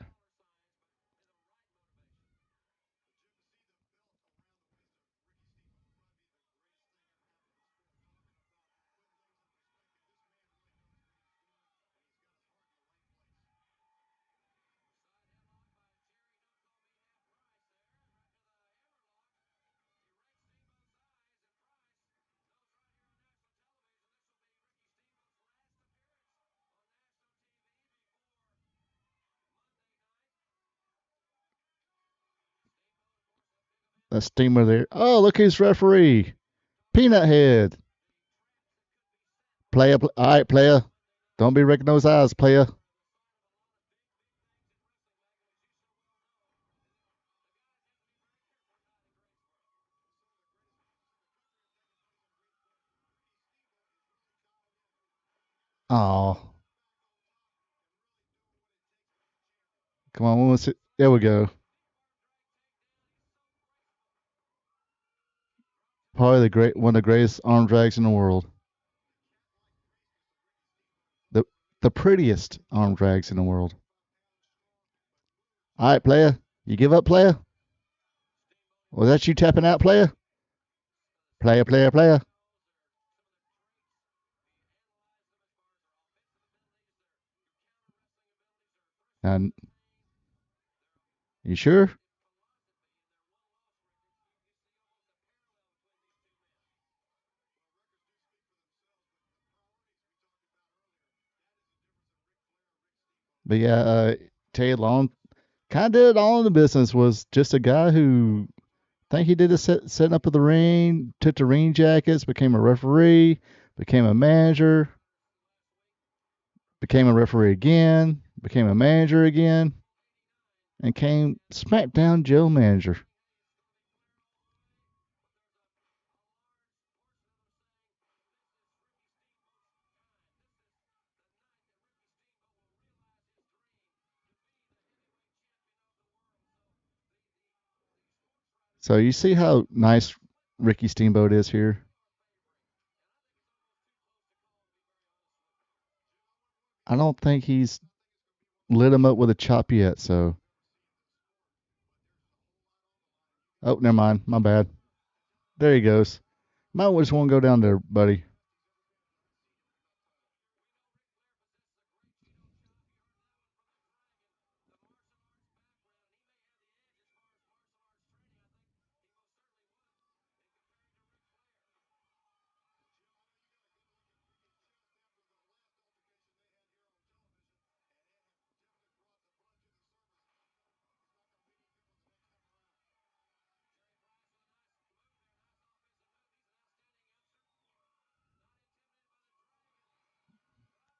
That steamer there. Oh, look who's referee. Peanut Head. Player. All right, player. Don't be wrecking those eyes, player. Oh. Come on, let's see. There we go. Probably one of the greatest arm drags in the world. the prettiest arm drags in the world. All right, player. You give up, player? Was that you tapping out, player? Player. And you sure? But yeah, Ted Long kind of did it all in the business. Was just a guy who think he did the setting up of the ring, took the ring jackets, became a referee, became a manager, became a referee again, became a manager again, and came SmackDown Joe manager. So you see how nice Ricky Steamboat is here? I don't think he's lit him up with a chop yet, so. Oh, never mind. My bad. There he goes. Might just want to go down there, buddy.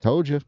Told you.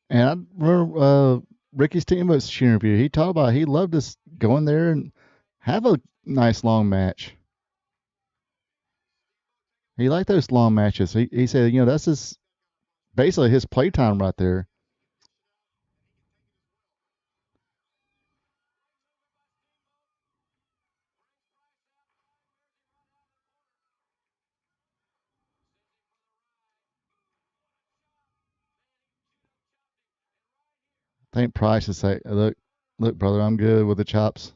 And I remember Ricky Steamboat's interview. He talked about he loved to go in there and have a nice long match. He liked those long matches. He said, that's basically his playtime right there. I think Price is say, look, brother, I'm good with the chops.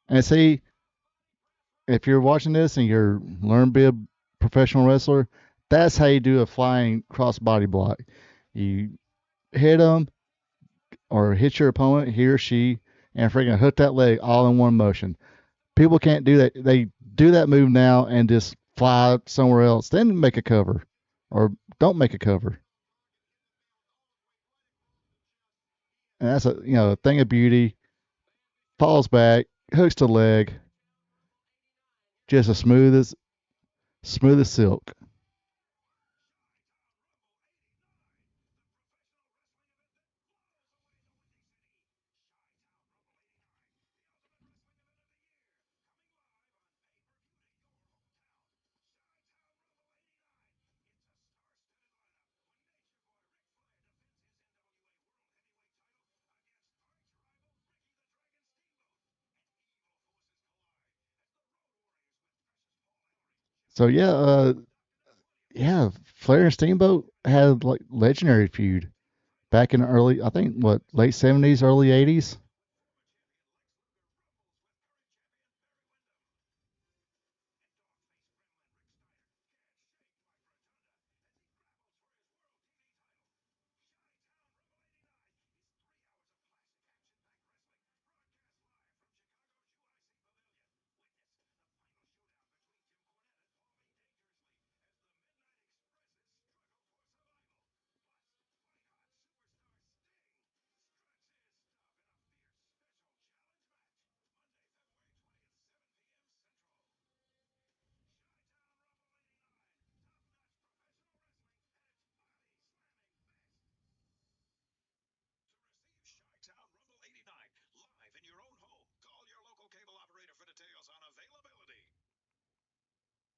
And see, if you're watching this and you're learning to be a professional wrestler, that's how you do a flying crossbody block. You hit them or hit your opponent, he or she, and freaking hook that leg all in one motion. People can't do that. They do that move now and just fly somewhere else, then make a cover or don't make a cover. And that's a thing of beauty. Falls back, hooks the leg, just as smooth as silk. So yeah, Flair and Steamboat had like legendary feud back in the early, I think what late '70s, early '80s.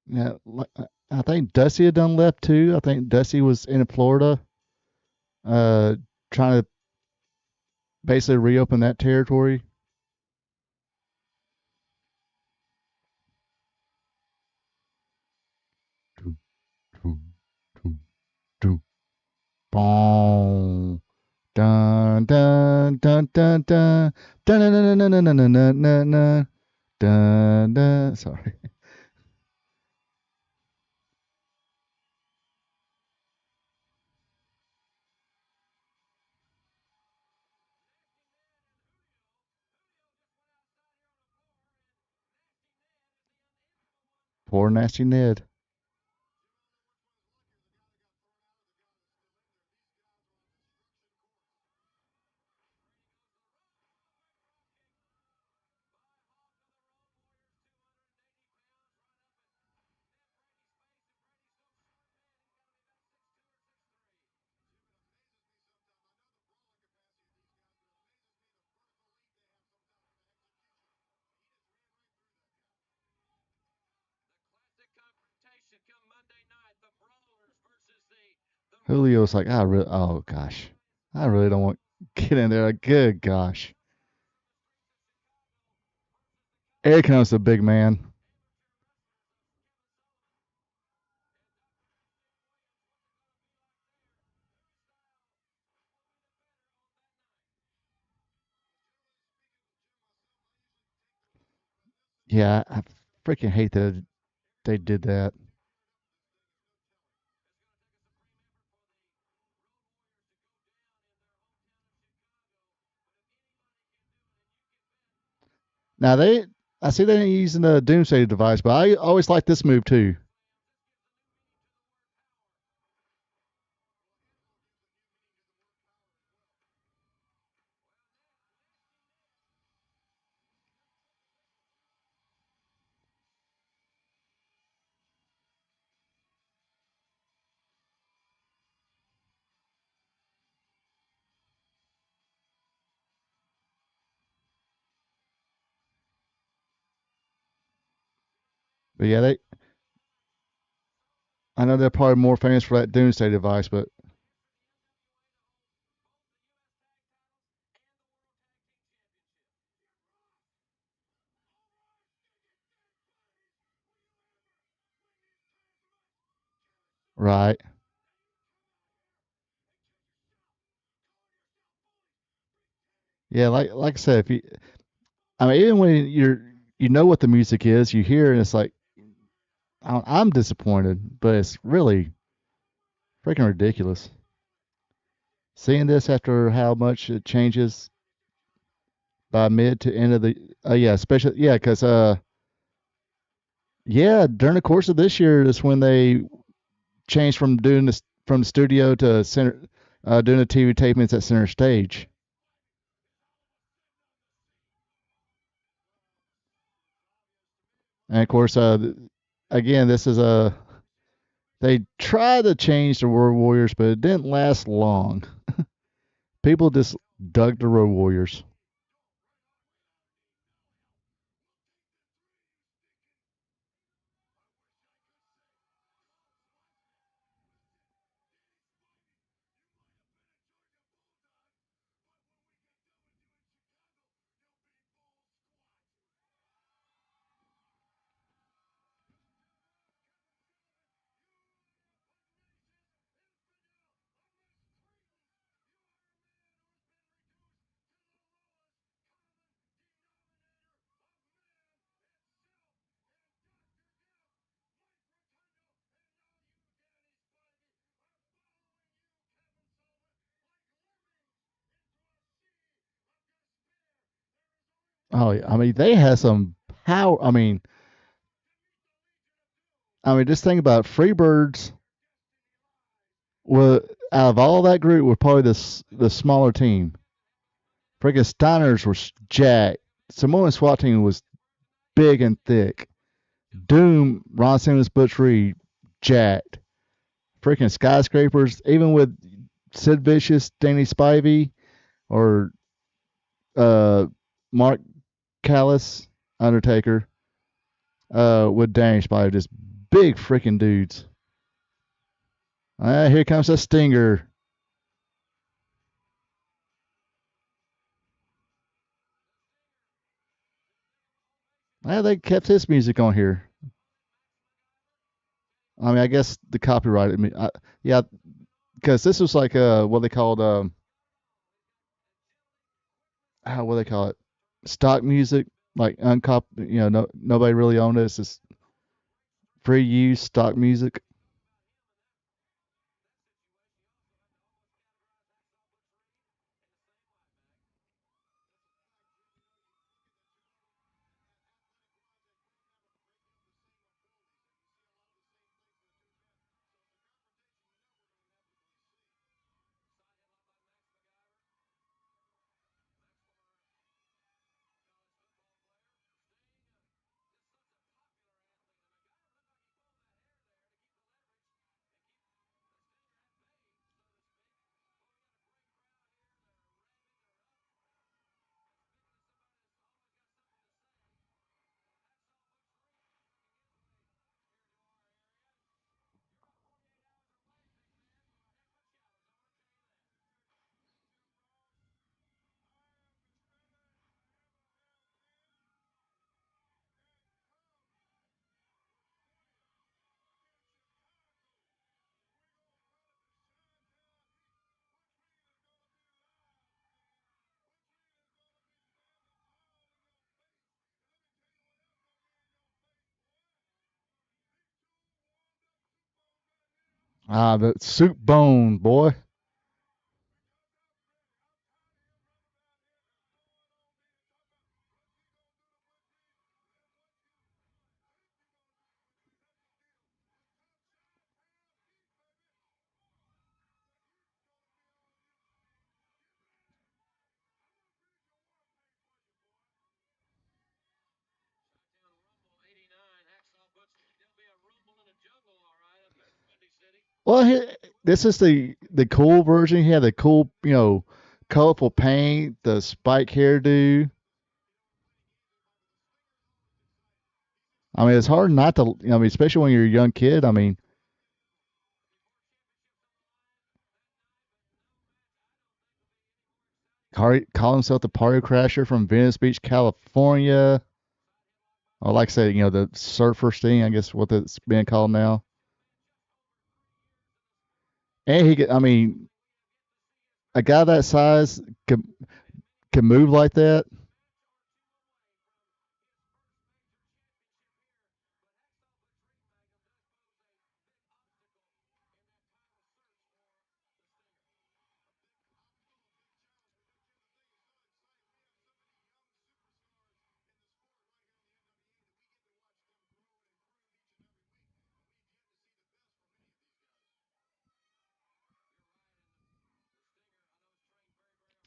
Yeah, I think Dusty had done left too. I think Dusty was in Florida, uh, trying to basically reopen that territory. Doo, doo, doo, doo. Boom. Dun dun dun dun dun dun dun dun dun dun dun dun dun dun dun dun dun. Sorry. Poor nasty Ned. Classic confrontation come Monday night. The Brawlers versus the Julio's like, oh gosh, I really don't want to get in there. Like, good gosh. Here comes the big man. Yeah, I freaking hate that they did that. Now I see they're using the Doomsday device, but I always like this move too. But yeah, I know they're probably more famous for that Doomsday device, but right. Yeah, like I said, if you, I mean, even when you know what the music is, you hear it and it's like I'm disappointed, but it's really freaking ridiculous. Seeing this after how much it changes by mid to end of the, yeah, especially yeah, because yeah, during the course of this year is when they changed from doing this from the studio to center, doing the TV tapings at center stage. And of course, again, this is a they tried to change the Road Warriors, but it didn't last long. People just dug the Road Warriors. Oh, yeah. I mean, they had some power. Just think about it. Freebirds were out of all that group were probably the smaller team. Freaking Steiners was jacked. Samoan SWAT team was big and thick. Doom, Ron Simmons, Butch Reed, jacked. Freaking Skyscrapers, even with Sid Vicious, Danny Spivey, or Mark Callis, Undertaker, with Danny Spivey, just big freaking dudes. Here comes a Stinger. They kept his music on here. I mean, I guess the copyright. Yeah, because this was like what they called what they call it, stock music, like uncop. Nobody really owned it. It's just free use stock music. The soup bone, boy. Well, this is the cool version. He had the cool, colorful paint, the spike hairdo. I mean, it's hard not to, especially when you're a young kid. I mean, call himself the Party Crasher from Venice Beach, California. Or like I said, the Surfer Sting, I guess what it's being called now. And a guy that size can move like that.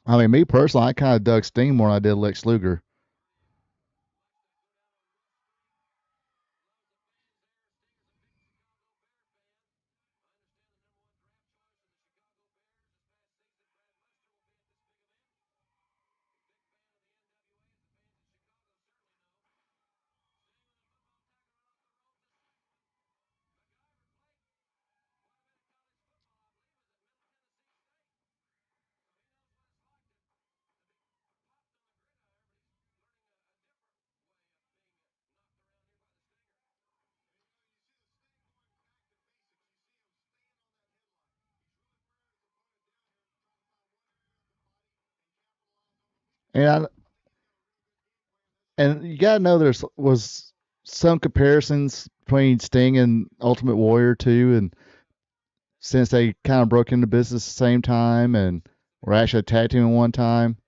I mean, me personally, I kind of dug Sting more than I did Lex Luger. And and you gotta know was some comparisons between Sting and Ultimate Warrior too, and since they kind of broke into business at the same time and were actually a tag team at one time.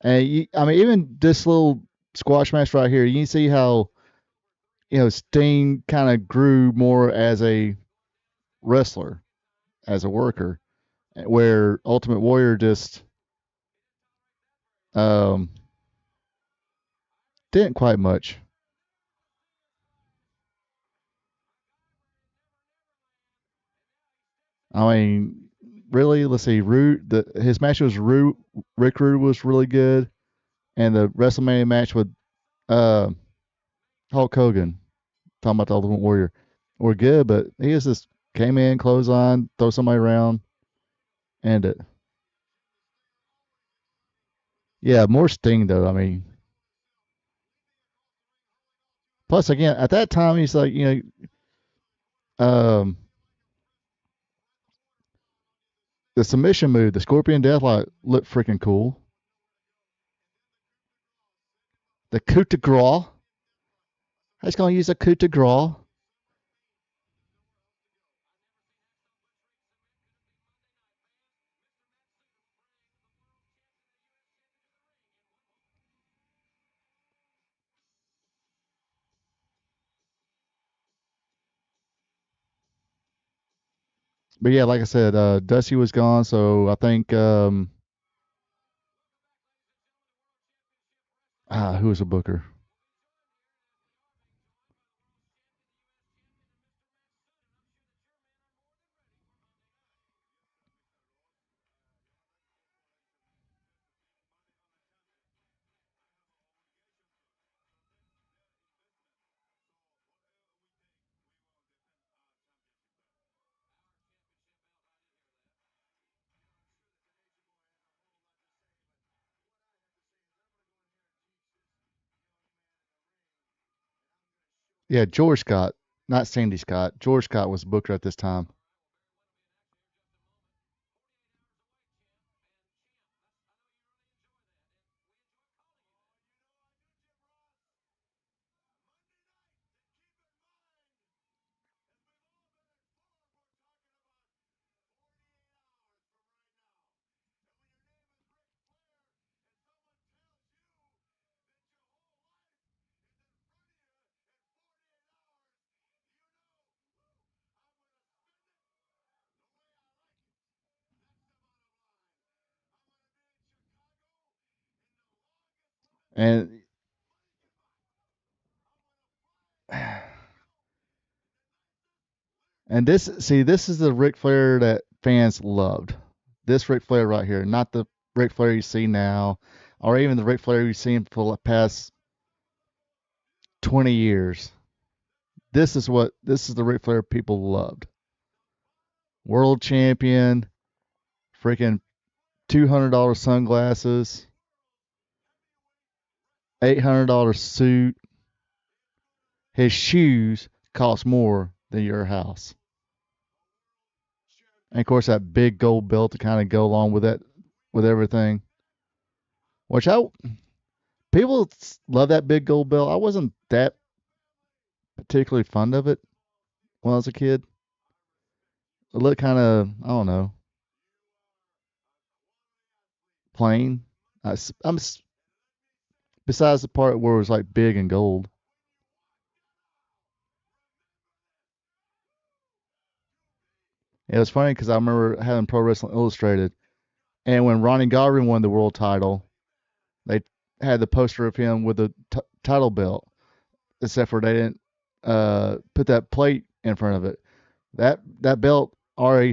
And I mean, even this little squash match right here, you can see how Sting kind of grew more as a wrestler, as a worker, where Ultimate Warrior just didn't quite much. I mean, really, let's see. His match was Rick Rude was really good, and the WrestleMania match with Hulk Hogan, talking about the Ultimate Warrior, were good, but he just came in, clothesline, throw somebody around, end it. Yeah, more Sting though. I mean, plus again at that time he's like the submission move, the Scorpion Deathlock looked freaking cool. The coup de grace. He's gonna use a coup de grace. But yeah, like I said, Dusty was gone, so I think who was a booker? Yeah, George Scott, not Sandy Scott. George Scott was booker at this time. And and this is the Ric Flair that fans loved. This Ric Flair right here, not the Ric Flair you see now, or even the Ric Flair you've seen for the past 20 years. This is the Ric Flair people loved. World champion, freaking $200 sunglasses, $800 suit. His shoes cost more than your house. And of course, that big gold belt to kind of go along with that, with everything. Which people love that big gold belt. I wasn't that particularly fond of it when I was a kid. It looked kind of, I don't know, plain. Besides the part where it was like big and gold. It was funny because I remember having Pro Wrestling Illustrated, and when Ronnie Garvin won the world title, they had the poster of him with the title belt, except for they didn't put that plate in front of it. That belt already,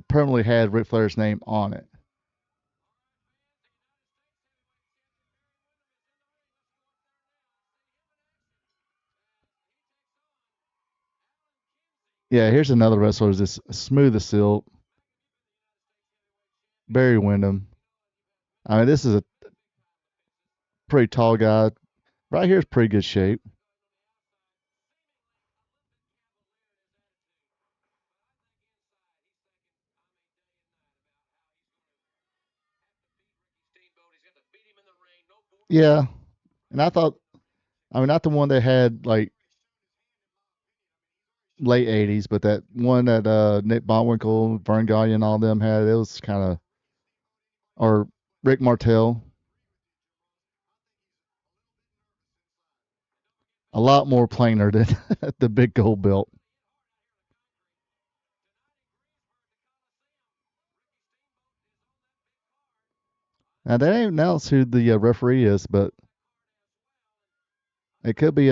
permanently had Ric Flair's name on it. Yeah, here's another wrestler who's just smooth as silk. Barry Windham. I mean, this is a pretty tall guy. Right here is pretty good shape. Yeah, and I thought, I mean, not the one that had like late '80s, but that one that Nick Bockwinkel, Vern Gagne, and all them had. It was kind of, or Rick Martel, a lot more plainer than the big gold belt. Now they didn't announce who the referee is, but it could be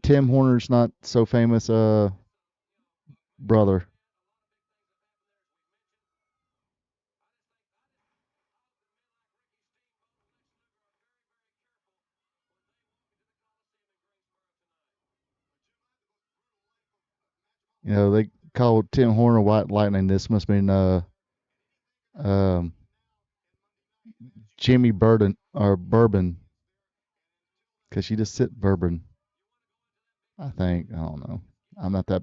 Tim Horner's not so famous brother. You know, they called Tim Horner White Lightning. This must have been um, Jimmy Burden or Bourbon, because she just said Bourbon. I think. I don't know. I'm not that.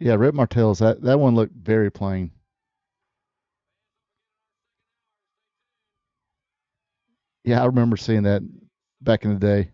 Yeah, Rip Martell's that one looked very plain. Yeah, I remember seeing that back in the day.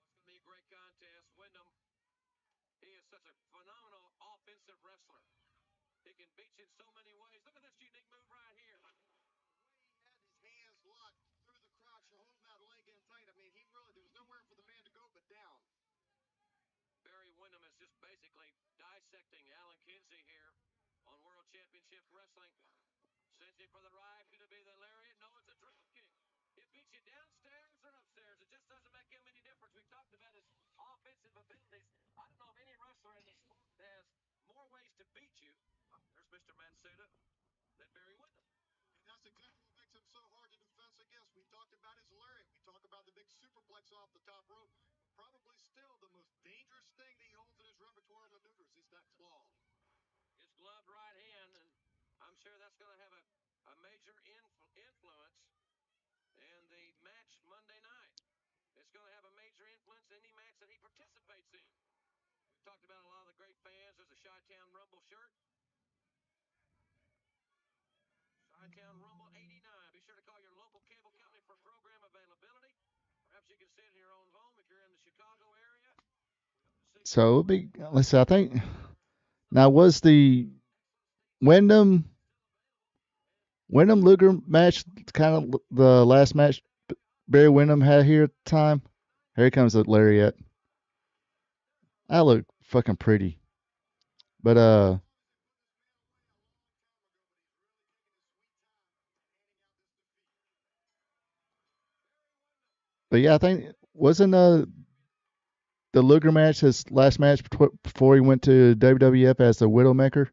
It's going to be a great contest. Wyndham, he is such a phenomenal offensive wrestler. He can beat you in so many ways. Look at this unique move right here. The way he had his hands locked through the crotch to hold that leg in tight. I mean, he really, there was nowhere for the man to go but down. Barry Windham is just basically dissecting Alan Kinsey here on World Championship Wrestling. Sends him for the right. Could it be the lariat? No, it's a drop kick. It beats you downstairs or upstairs. It just doesn't make him any difference. We've talked about his offensive abilities. I don't know of any wrestler in the sport that has more ways to beat you. There's Mr. Mansuda than Barry Windham. And that's exactly what makes him so hard to defense against. We talked about his lariat. We talked about the big superplex off the top rope. Probably still the most dangerous thing that he holds in his repertoire of maneuvers is that claw. His gloved right hand, and I'm sure that's going to have a major influence in the match Monday night. It's going to have a major influence in any match that he participates in. We've talked about a lot of the great fans. There's a Chi-Town Rumble shirt. Chi-Town Rumble 89. Be sure to call your local cable company for program availability. Perhaps you can sit in your own home if you're in the Chicago area. So it'll be. Let's see. I think now was the Wyndham Luger match kind of the last match Barry Windham had here at the time. Here comes the lariat. I look fucking pretty. But yeah, I think wasn't the Luger match his last match before he went to WWF as the Widowmaker.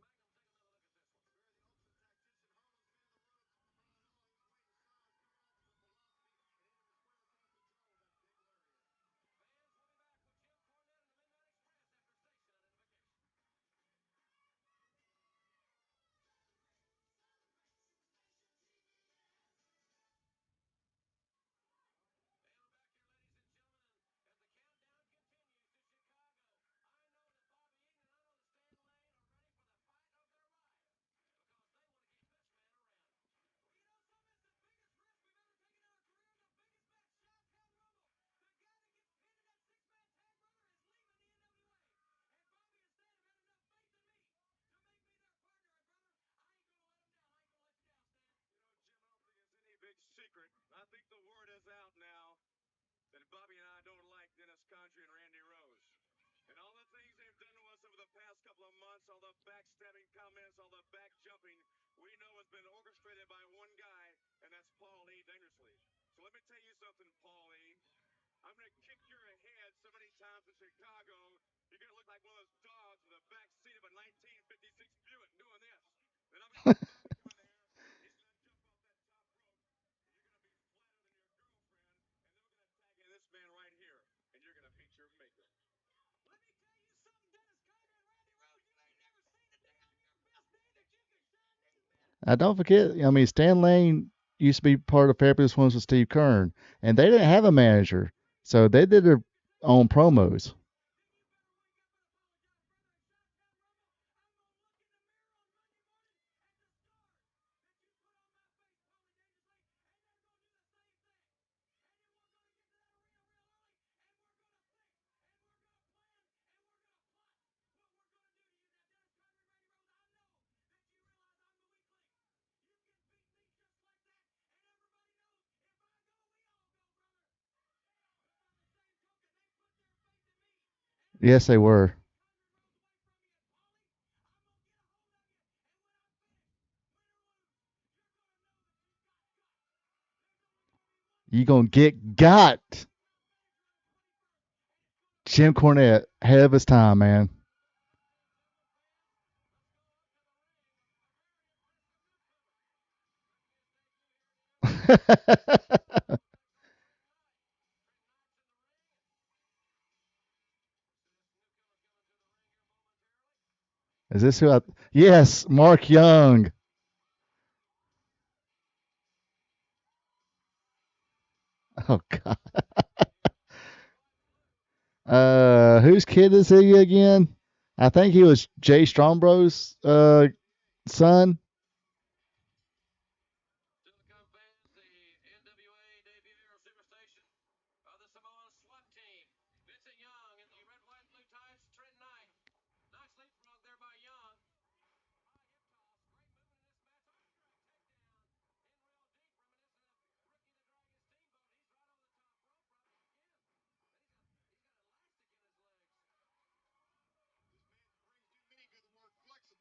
Big secret. I think the word is out now that Bobby and I don't like Dennis Condrey and Randy Rose. And all the things they've done to us over the past couple of months, all the backstabbing comments, all the back jumping, we know has been orchestrated by one guy, and that's Paul E. Dangerously. So let me tell you something, Paul E. I'm going to kick your head so many times in Chicago, you're going to look like one of those dogs in the back seat of a 1956 Buick doing this. Then I'm going to this man right here, and you're going to meet your maker. Let me tell you something, Dennis Carter and Randy Rose, you ain't never seen a day like your best day that you can shine these men. I don't forget. I mean, Stan Lane used to be part of Fabulous Ones with Steve Kern, and they didn't have a manager, so they did their own promos. Yes, they were. You gonna get got. Jim Cornette, ahead of his time, man. Is this who I? Yes, Mark Young. Oh God. Whose kid is he again? I think he was Jay Strombro's son. Still to come, fans, the NWA debut hero superstation of the Samoan SWAT team. Vincent Young in the red, white, blue tights. Trent Knight. Nice leapfrog there by Young.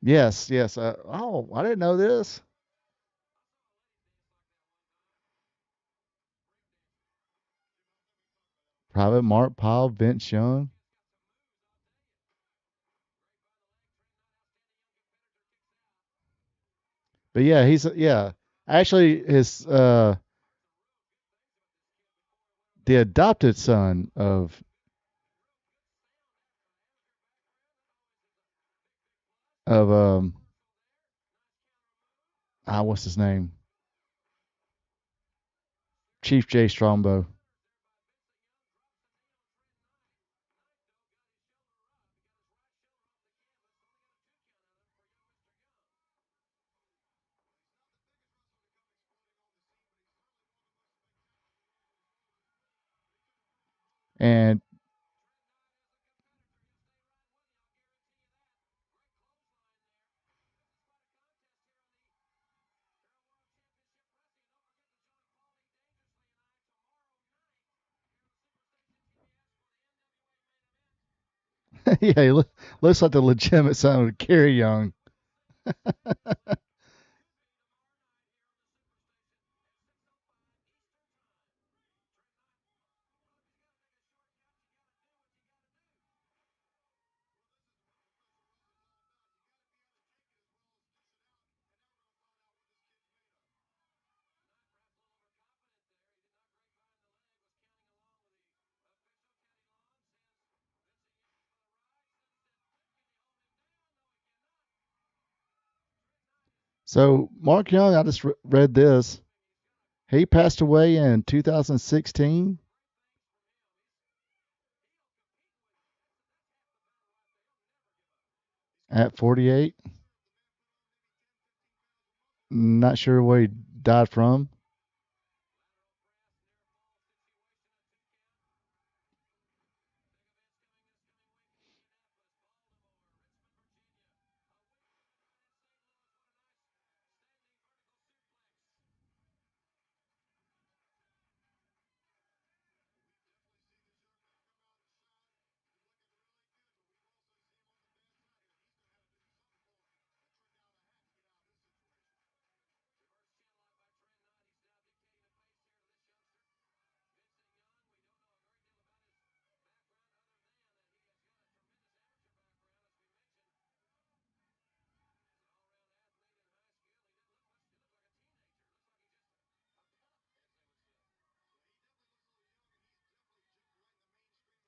Yes, yes. Oh, I didn't know this. Private Mark Powell, Vince Young. But yeah, he's yeah. Actually, his the adopted son of what's his name? Chief Jay Strongbow. And yeah, he looks like the legitimate son of Kerry Young. So Mark Young, I just read this. He passed away in 2016 at 48. Not sure where he died from.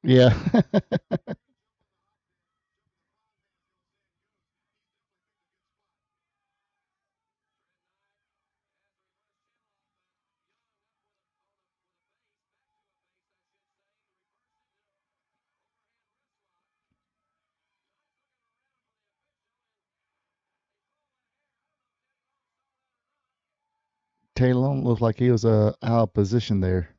Yeah. Taylor looked like he was out of position there.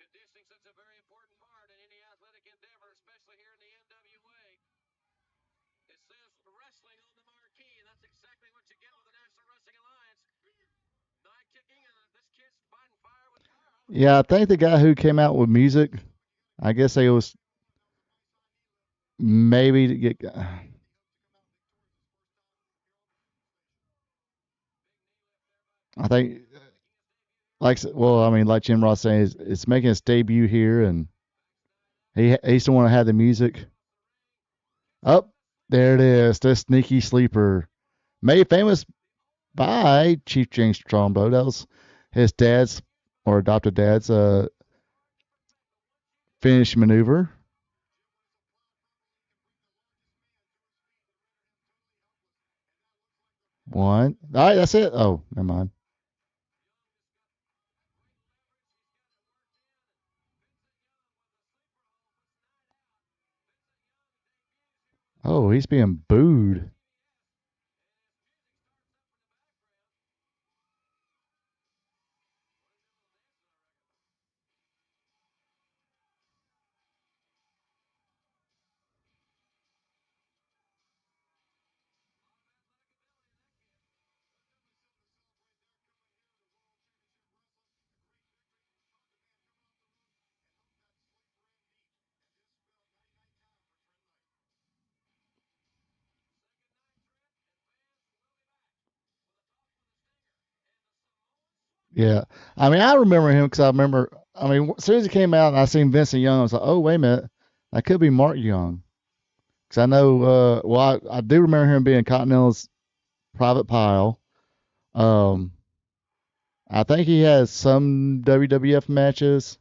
Conditioning such a very important part in any athletic endeavor, especially here in the NWA. It says wrestling on the marquee, and that's exactly what you get with the National Wrestling Alliance. Night kicking, and this kid's fighting fire with fire. Yeah, I think the guy who came out with music, I guess they was maybe to get. I think, well, I mean, like Jim Ross saying, it's making its debut here, and he's the one to have the music. Up there it is, the sneaky sleeper, made famous by Chief James Strongbow. That was his dad's or adopted dad's finish maneuver. One. All right, that's it. Oh, never mind. Oh, he's being booed. Yeah, I mean, I remember him because I remember. I mean, as soon as he came out and I seen Vincent Young, I was like, "Oh, wait a minute, that could be Mark Young." Because I know, well, I do remember him being Continental's private pile. Um, I think he has some WWF matches.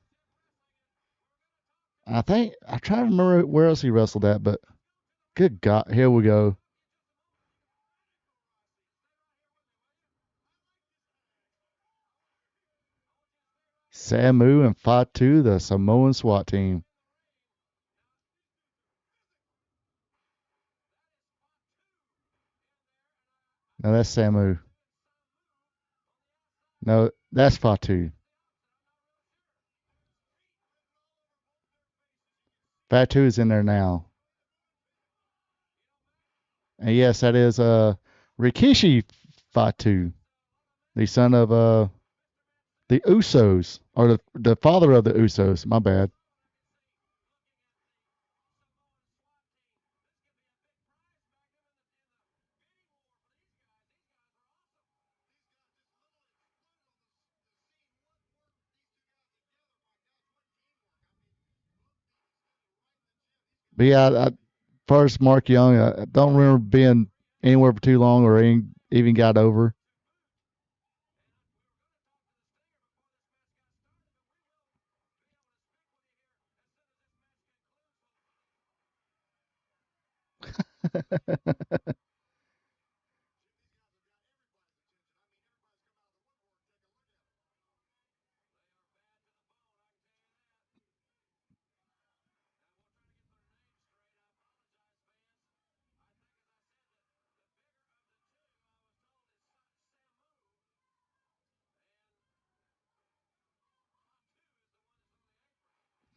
I'm trying to remember where else he wrestled at, but good God, here we go. Samu and Fatu, the Samoan SWAT team. No, that's Samu. No, that's Fatu. Fatu is in there now. And yes, that is Rikishi Fatu, the son of the Usos, or the father of the Usos. My bad. But yeah, first Mark Young, I don't remember being anywhere for too long or even got over.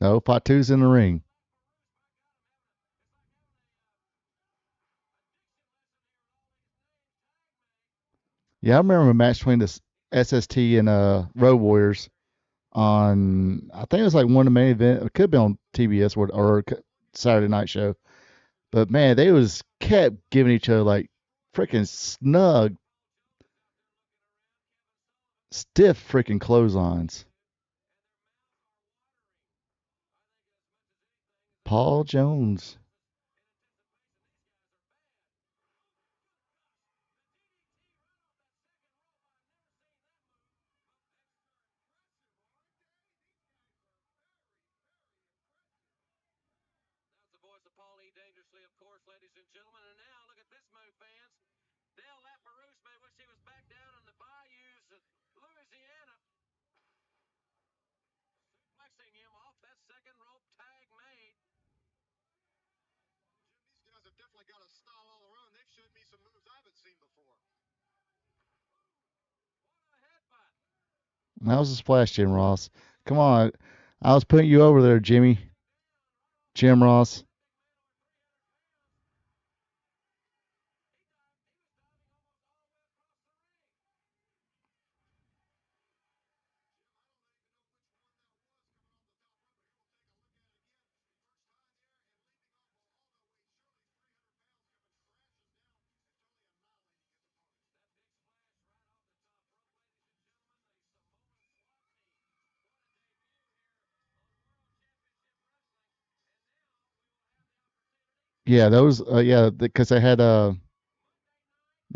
No, Fatu's in the ring. Yeah, I remember a match between the SST and Road Warriors on, I think it was like one of the main event. It could be on TBS or Saturday Night Show. But man, they was kept giving each other like freaking snug, stiff freaking clotheslines. Paul Jones. That's the voice of Paul E. Dangerously, of course, ladies and gentlemen. And now look at this move, fans. Dale Laperouse may wish he was back down in the bayous of Louisiana. Suplexing him off that second rope tag made. These guys have definitely got a style all around. They've showed me some moves I haven't seen before. What a headbutt. That was a splash, Jim Ross. Come on. I was putting you over there, Jim Ross. Yeah, those. Yeah, because they had the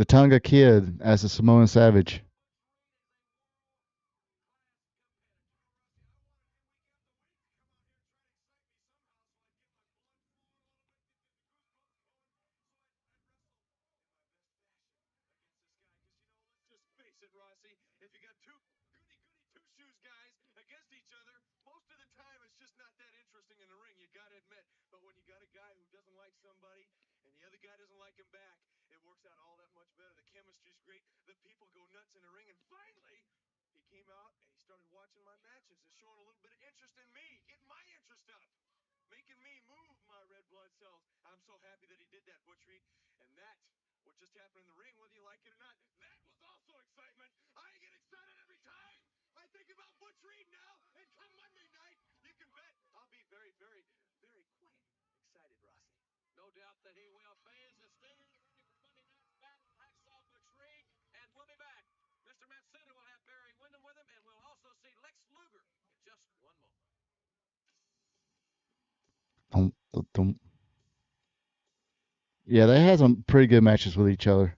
Tonga Kid as a Samoan Savage. Just face it, Rossi. If you got two two shoes guys against each other, most of the time it's just not that interesting in the ring. You got to admit. But when you got a guy who doesn't like somebody and the other guy doesn't like him back, it works out all that much better. The chemistry's great. The people go nuts in the ring. And finally, he came out and he started watching my matches and showing a little bit of interest in me, getting my interest up, making me move my red blood cells. I'm so happy that he did that, Butch Reed. And that, what just happened in the ring, whether you like it or not, that was also excitement. I get excited every time I think about Butch Reed now. And come Monday night, you can bet I'll be very, very, very quite excited, Rossi. No doubt that he will. Fans, the Stingers are ready for Monday night's battle. Hacksaw Butch Reed, and we'll be back. Mr. Matsuda will have Barry Windham with him, and we'll also see Lex Luger in just one moment. Dum, dum, dum. Yeah, they had some pretty good matches with each other.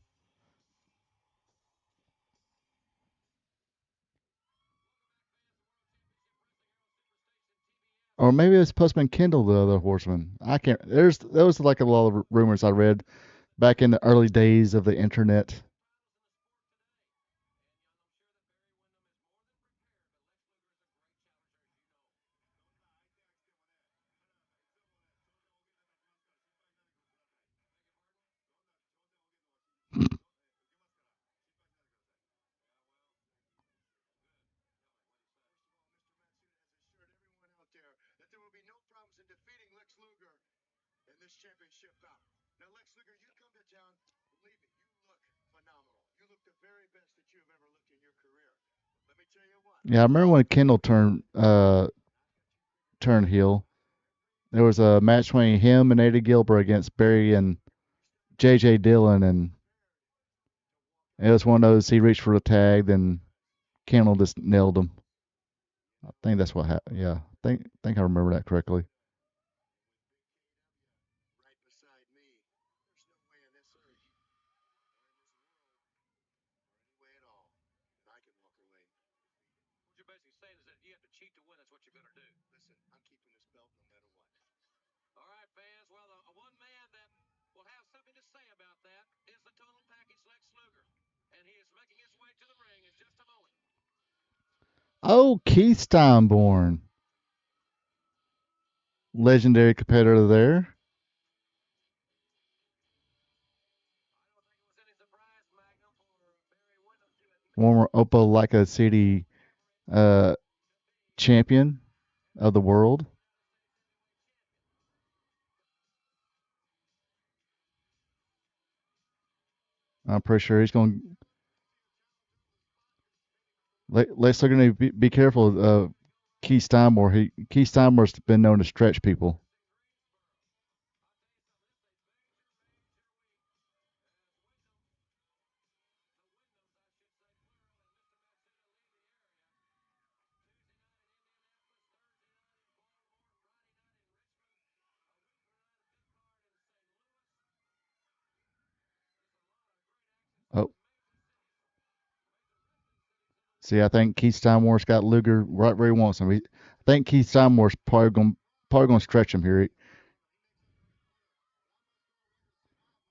Or maybe it was Postman Kendall, the other horseman. I can't. There was like a lot of rumors I read back in the early days of the internet. That there will be no problems in defeating Lex Luger in this championship bout. Now, Lex Luger, you come to town, believe me, you look phenomenal. You look the very best that you have ever looked in your career. Let me tell you what. Yeah, I remember when Kendall turned heel. There was a match between him and Eddie Gilbert against Barry and J.J. Dillon, and it was one of those he reached for the tag, then Kendall just nailed him. I think that's what happened. Yeah, think I remember that correctly. Right beside me, there's no way in this earth, or in this world, or any way at all, that I can walk away. What you're basically saying is that you have to cheat to win. That's what you're going to do. Listen, I'm keeping this belt no matter what. All right, fans. Well, one man that will have something to say about that is the total package, Lex Luger. And he is making his way to the ring in just a moment. Oh, Keith Steinborn, legendary competitor there. Former Opelika City champion of the world. I'm pretty sure he's going. Let's look at be careful of Keith Steinmore. Keith Steinmore's been known to stretch people. Oh, see, I think Keith Steinmore's got Luger right where he wants him. I think Keith Steinmore's probably going to stretch him here.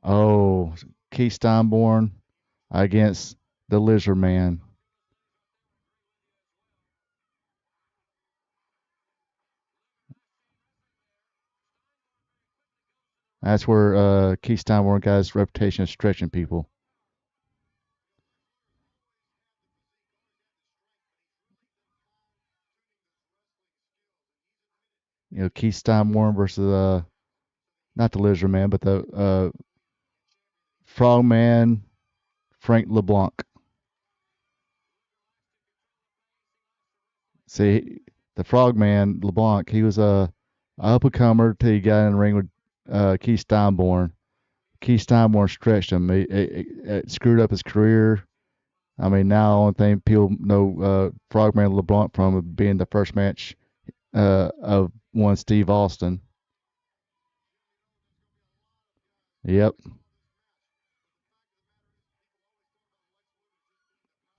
Oh, Keith Steinborn against the Lizard Man. That's where Keith Steinborn got his reputation of stretching people. Keith Steinborn versus not the Lizard Man, but the Frogman Frank LeBlanc. See, the Frogman LeBlanc, he was a up and comer till he got in the ring with Keith Steinborn. Keith Steinborn stretched him. It screwed up his career. I mean, now the only thing people know Frogman LeBlanc from being the first match of one Steve Austin. Yep.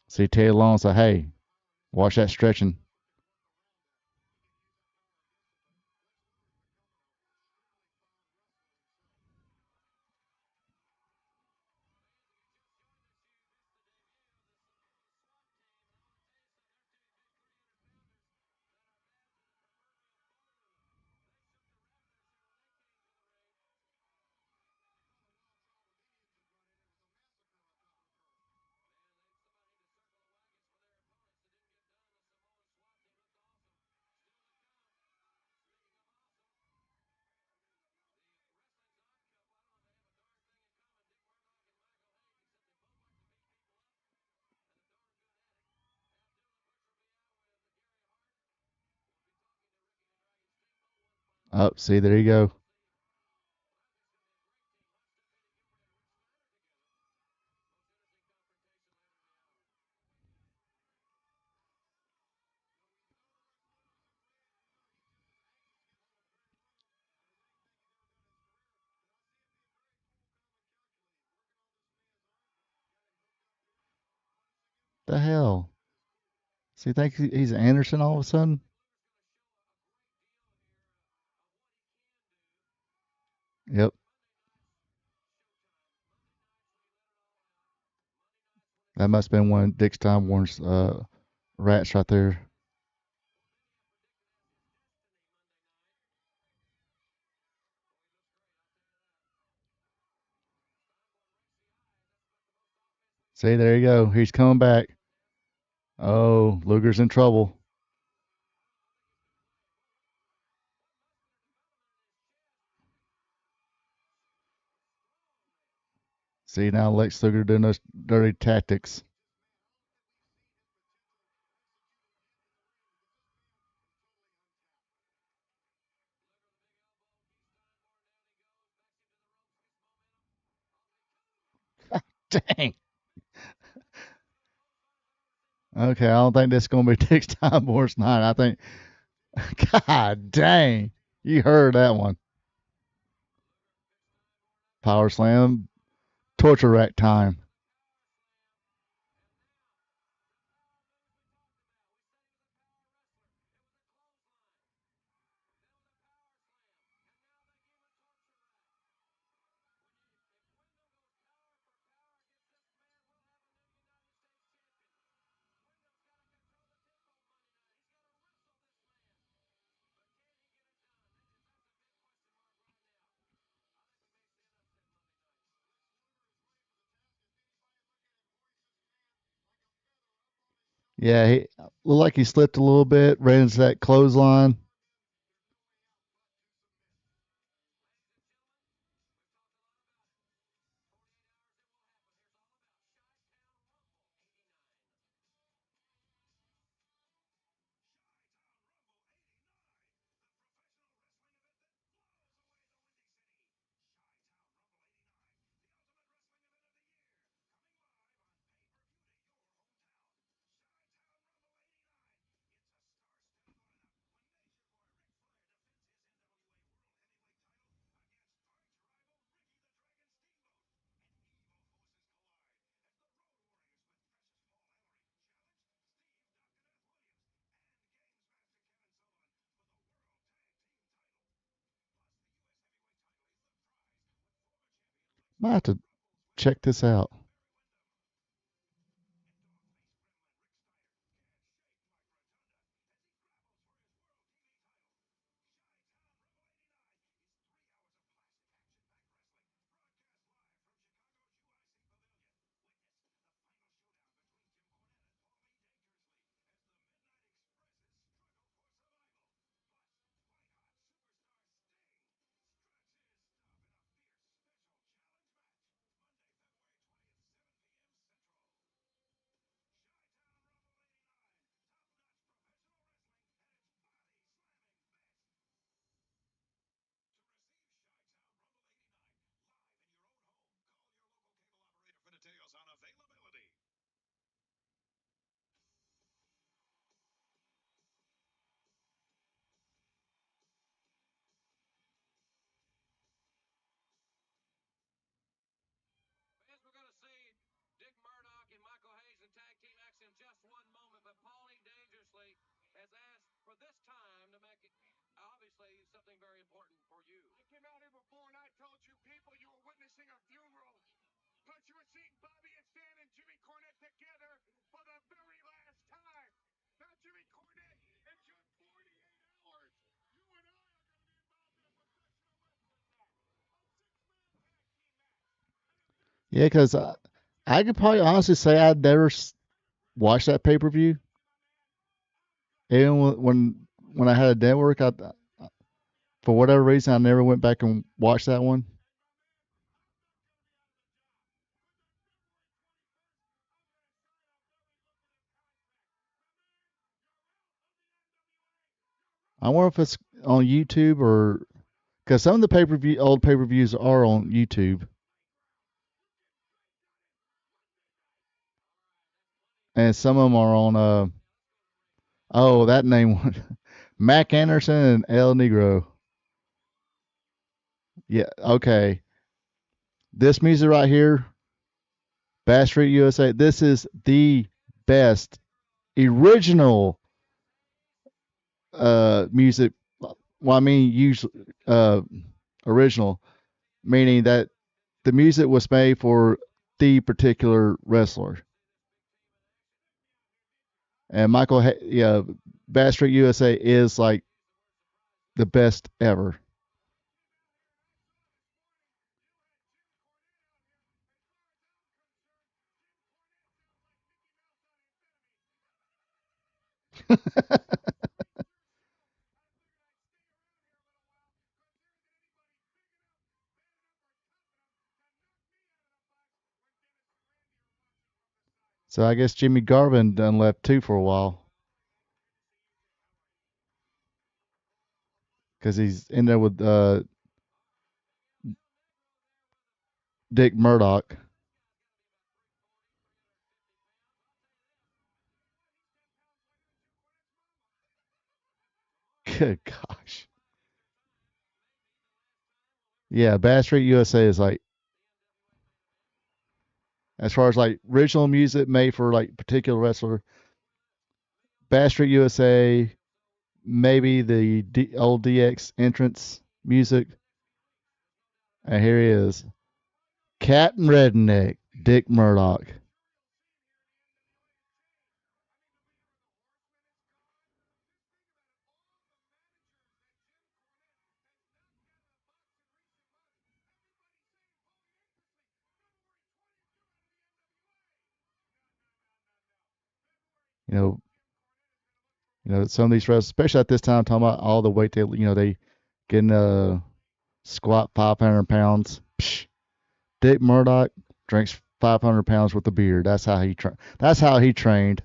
See, Teddy Long said, "Hey, watch that stretching." Oh, see, there you go. The hell? So you think he's Anderson all of a sudden? Yep. That must have been one of Dick Steinborn's rats right there. See, there you go. He's coming back. Oh, Luger's in trouble. See, now Lex Luger doing those dirty tactics. Dang. Okay, I don't think this is going to be Dick Steinborn's night. I think, God dang. You heard that one. Power slam. Torture rack time. Yeah, he looked like he slipped a little bit, ran into that clothesline. Might have to check this out. has asked for this time to make it obviously something very important for you. I came out here before and I told you people you were witnessing a funeral. But you were seeing Bobby and Stan and Jimmy Cornette together for the very last time. Now Jimmy Cornette, in just 48 hours, you and I are going to be involved in a professional wrestling match. A 6-man tag team match. Yeah, because I could probably honestly say I'd never watched that pay-per-view. Even when I had a network, for whatever reason I never went back and watched that one. I wonder if it's on YouTube or because some of the old pay-per-views are on YouTube, and some of them are on that name one, Mac Anderson and El Negro. Yeah, okay. This music right here, Bass Street USA. This is the best original music. Well, I mean, usually original, meaning that the music was made for the particular wrestler. And Bass Street USA is like the best ever. So I guess Jimmy Garvin done left too for a while because he's in there with Dick Murdoch. Good gosh. Yeah, Bass Street USA is like, as far as like original music made for like particular wrestler, Bass Street USA, maybe the old DX entrance music. And here he is, Captain Redneck, Dick Murdoch. You know, some of these wrestlers, especially at this time, talking about all the weight they getting squat 500 pounds. Psh, Dick Murdoch drinks 500 pounds worth of beer. That's how he That's how he trained.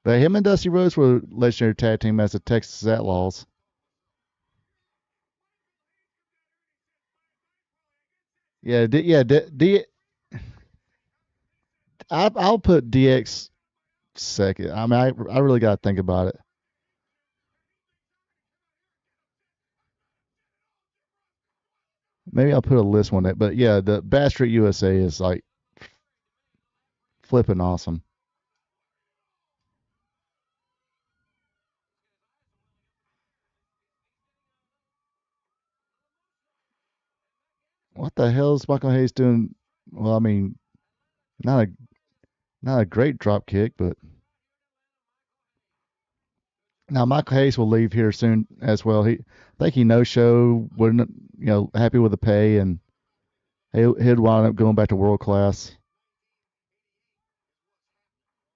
But him and Dusty Rhodes were legendary tag team as the Texas Outlaws. Yeah, I'll put DX second. I mean, I really got to think about it. Maybe I'll put a list on it. But yeah, the Bass Street USA is like flipping awesome. What the hell is Michael Hayes doing? Well, I mean, not a great drop kick, but now Michael Hayes will leave here soon as well. I think he no show, wasn't happy with the pay, and he'd wind up going back to world class.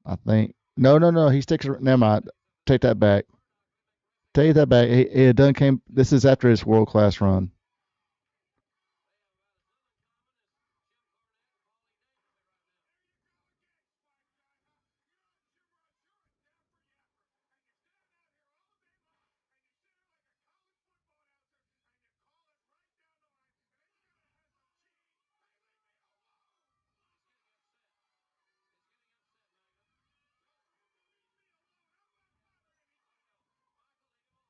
I think no, he sticks. Never mind, take that back. Take that back. He done came. This is after his world class run.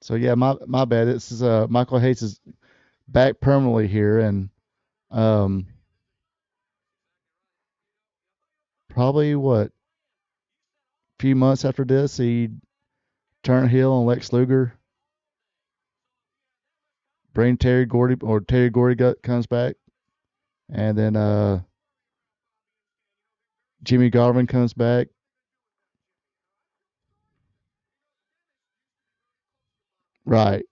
So yeah, my bad. This is Michael Hayes is back permanently here, and probably what, few months after this, he turned heel on Lex Luger. Bring Terry Gordy, or Terry Gordy comes back, and then Jimmy Garvin comes back. Right.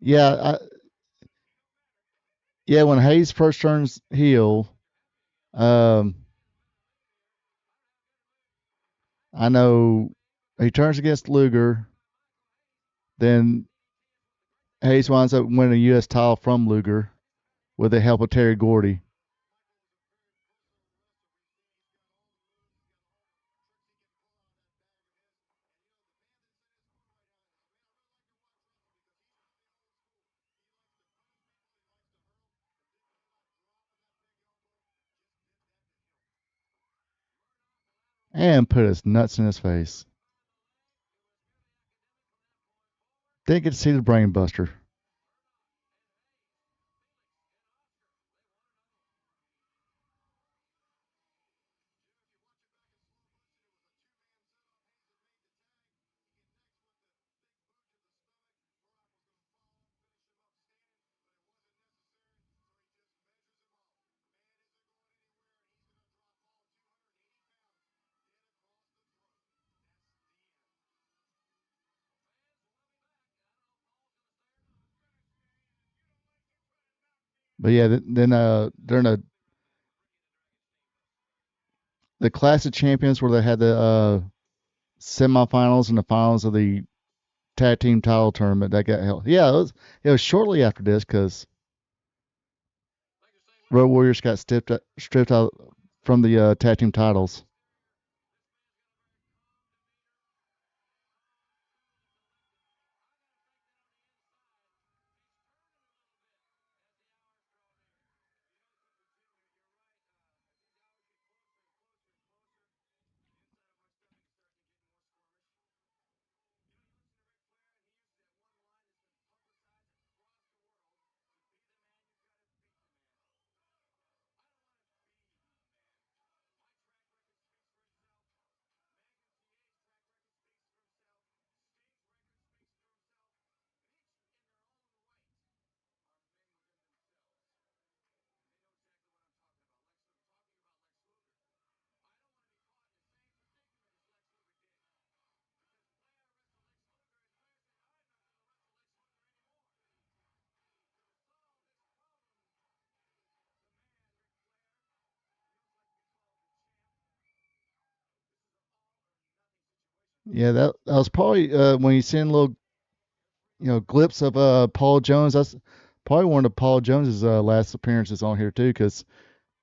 Yeah, yeah. When Hayes first turns heel, um, I know he turns against Luger. Then Hayes winds up winning a U.S. title from Luger with the help of Terry Gordy. And put his nuts in his face. Didn't get to see the brain buster. But yeah, then during the Clash of Champions where they had the semifinals and the finals of the tag team title tournament that got held. Yeah, it was shortly after this because Road Warriors got stripped out from the tag team titles. Yeah, that was probably when you seen little glimpse of Paul Jones. That's probably one of Paul Jones's last appearances on here too, because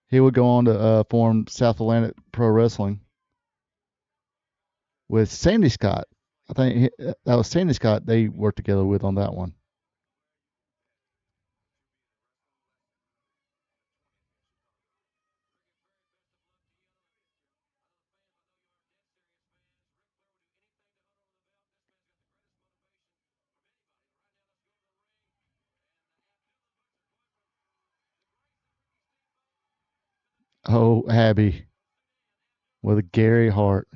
he would go on to form South Atlantic Pro Wrestling with Sandy Scott. I think that was Sandy Scott they worked together with on that one. Oh, Abby with Gary Hart.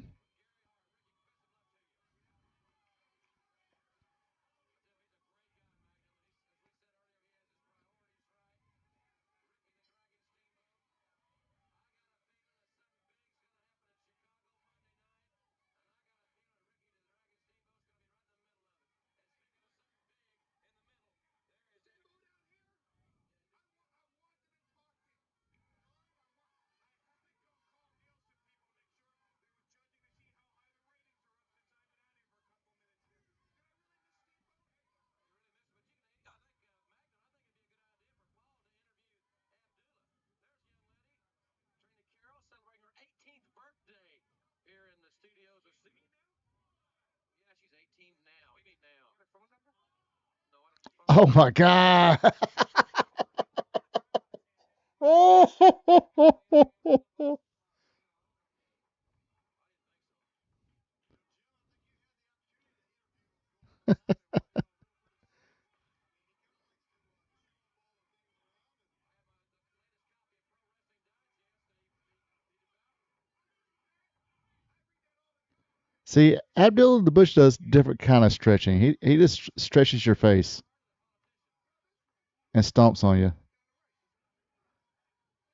Oh my God. Oh. See, Abdullah the Butcher does different kind of stretching. He just stretches your face and stomps on you.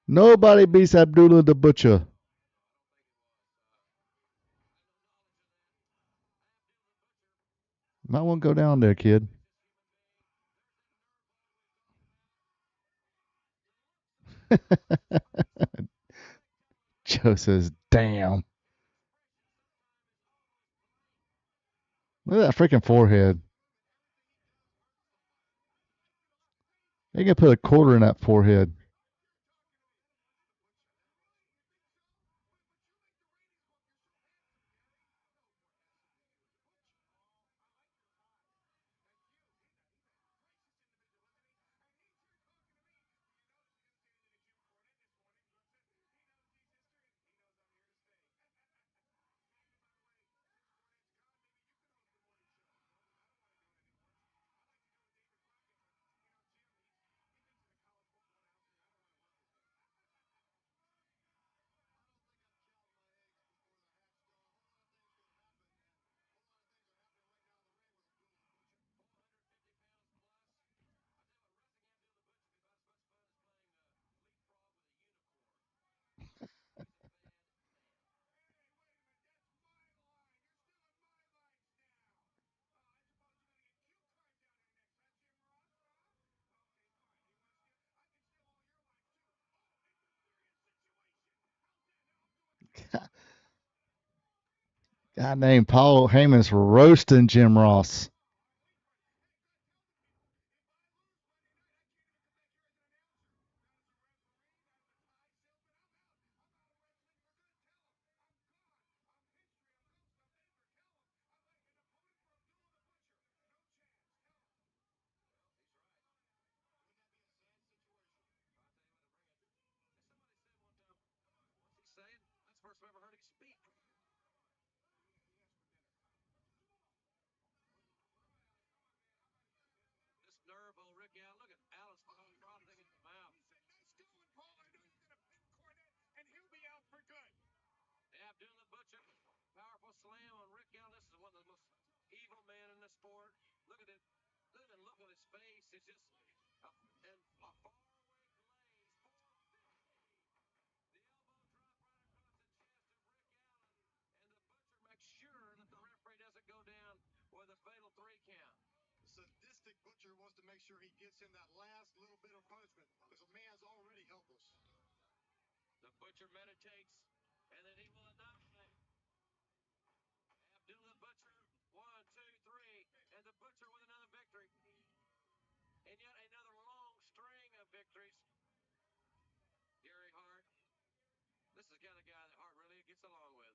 Nobody beats Abdullah the Butcher. Might want to go down there, kid. Joe says, damn. Look at that freaking forehead. They can put a quarter in that forehead. Guy named Paul Heyman's roasting Jim Ross. Say it. That's the first I've ever heard him speak. This nerve on Rick Allen. Look at Allen's frothing at the mouth. Abdullah Butcher, powerful slam on Rick Allen. This is one of the most evil men in the sport. Look at it. Look at the look on his face. It's just and a faraway glaze. 450. The elbow drop right across the chest of Rick Allen, and the Butcher makes sure that the referee doesn't go down with a fatal 3 count. Sadistic Butcher wants to make sure he gets him that last little bit of punishment because the man's already helpless. The Butcher meditates, and then he will annihilate Abdullah Butcher. 1, 2, 3, and the Butcher with another victory. And yet another long string of victories. Gary Hart. This is the kind of guy that Hart really gets along with.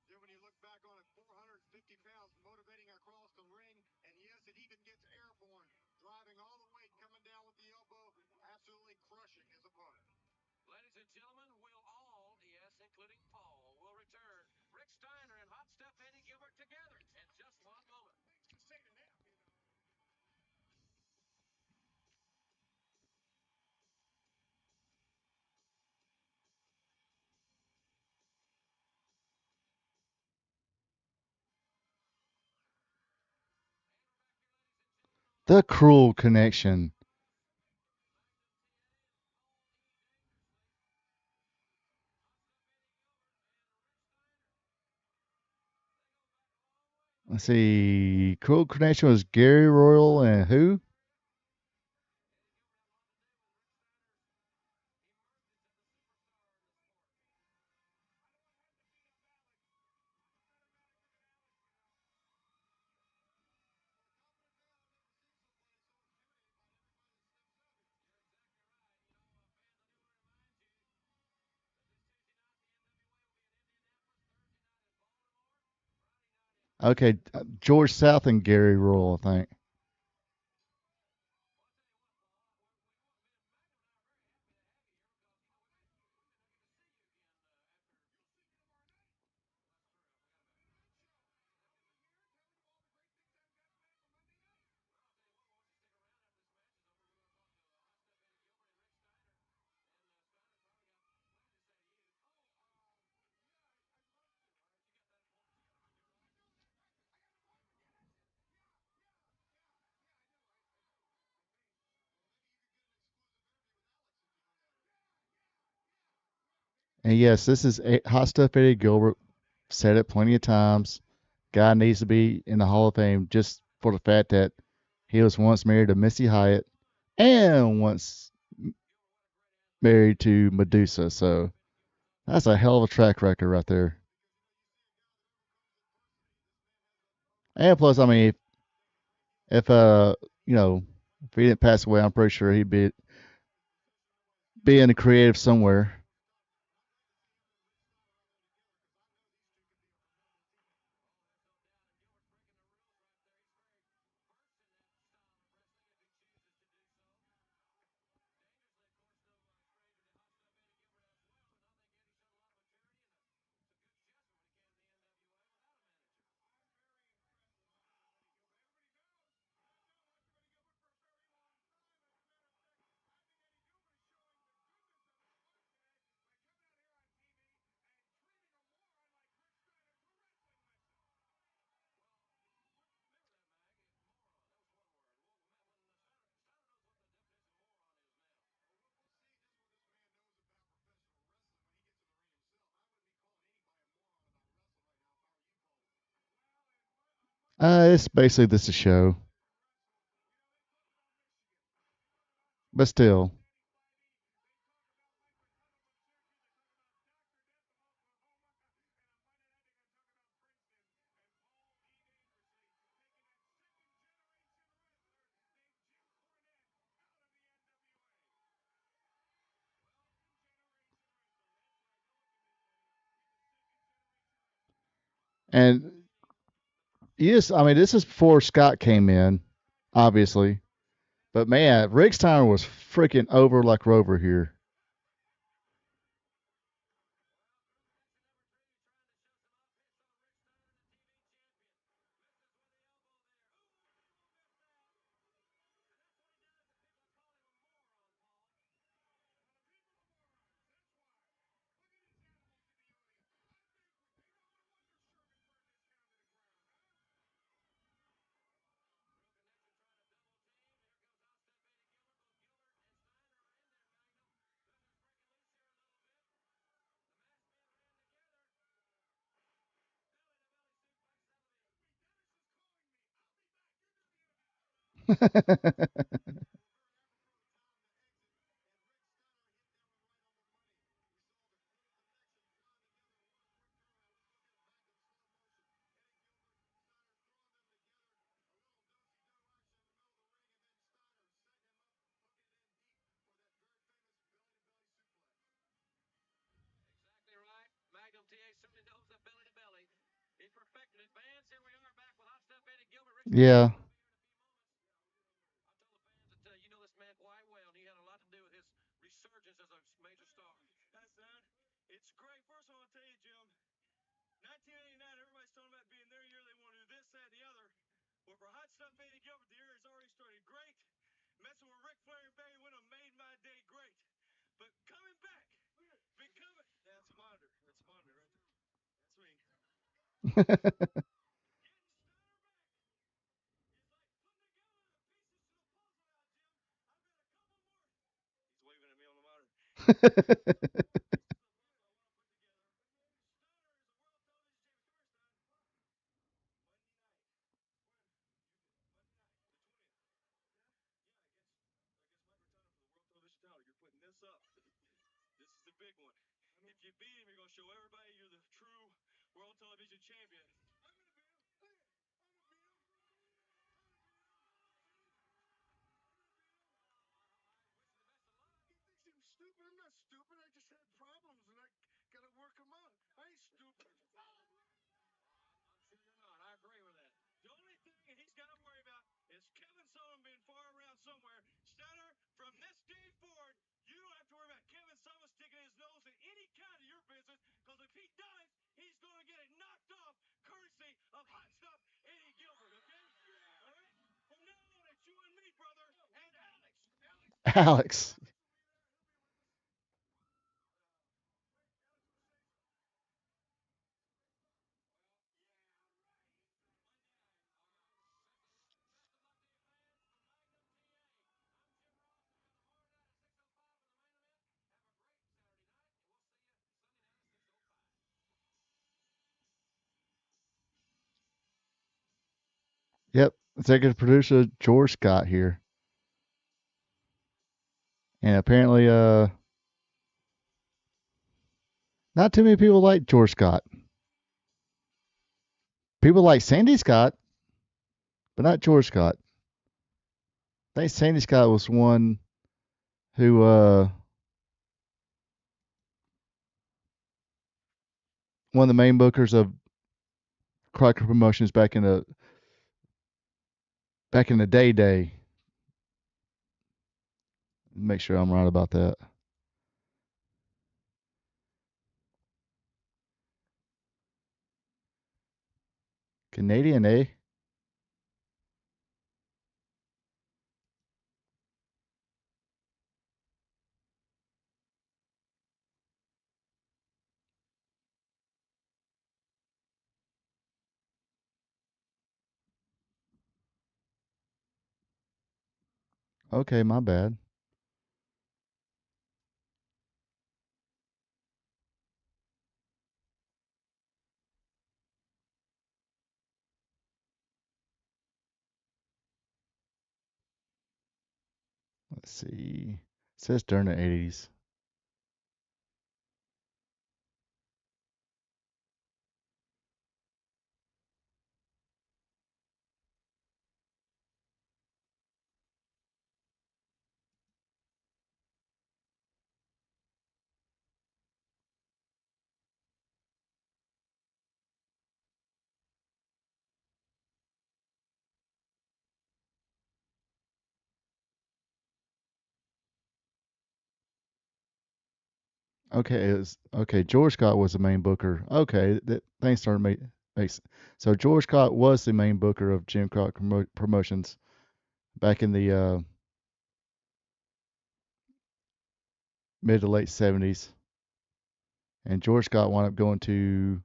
Then when you look back on it, 450 pounds motivating across the ring, and yes, it even gets airborne, driving all the weight, coming down with the elbow, absolutely crushing his opponent. Ladies and gentlemen, we'll all, yes, including Paul, will return Rick Steiner and Hot Stuff Eddie Gilbert together in just one moment. The Cruel Connection. Let's see. Cruel Connection was Gary Royal and who? Okay, George South and Gary Rule, I think. And yes, this is Hot Stuff Eddie Gilbert. Said it plenty of times. Guy needs to be in the Hall of Fame just for the fact that he was once married to Missy Hyatt and once married to Medusa. So that's a hell of a track record right there. And plus, I mean, if you know, if he didn't pass away, I'm pretty sure he'd be in the creative somewhere. It's basically just a show, but still. And yes, I mean, this is before Scott came in, obviously. But man, Rick Steiner was freaking over like Rover here. Exactly right. Magnum TA certainly knows the belly to belly. He perfected it. Fans, here we are back with Hot Stuff Eddie Gilbert. Rich Yeah. I told the fans that you know this man quite well, and he had a lot to do with his resurgence as a major star. That's son. It's great. First, I want to tell you, Jim. 1989, everybody's talking about being their year. They want to do this, that, and the other. Well, for Hot Stuff Eddie Gilbert, the year has already started great. Messing with Ric Flair and Barry Windham made my day great. But coming back, becoming. That's a monitor. That's a monitor right there. That's me. He's waving at me on the monitor. You're putting this up. This is the big one. If you beat him, you're going to show everybody you're the true world television champion. He thinks I'm stupid. I'm not stupid. I just had problems and I got to work them out. I ain't stupid. I'm sure you're not. I agree. Alex. Yep, executive producer George Scott here, and apparently, not too many people like George Scott. People like Sandy Scott, but not George Scott. I think Sandy Scott was one who one of the main bookers of Crockett Promotions back in the day. Make sure I'm right about that. Canadian, eh? Okay, my bad. Let's see. It says during the 80s. Okay. George Scott was the main booker. Okay, things started makes. So George Scott was the main booker of Jim Crockett Promotions back in the mid to late 70s, and George Scott wound up going to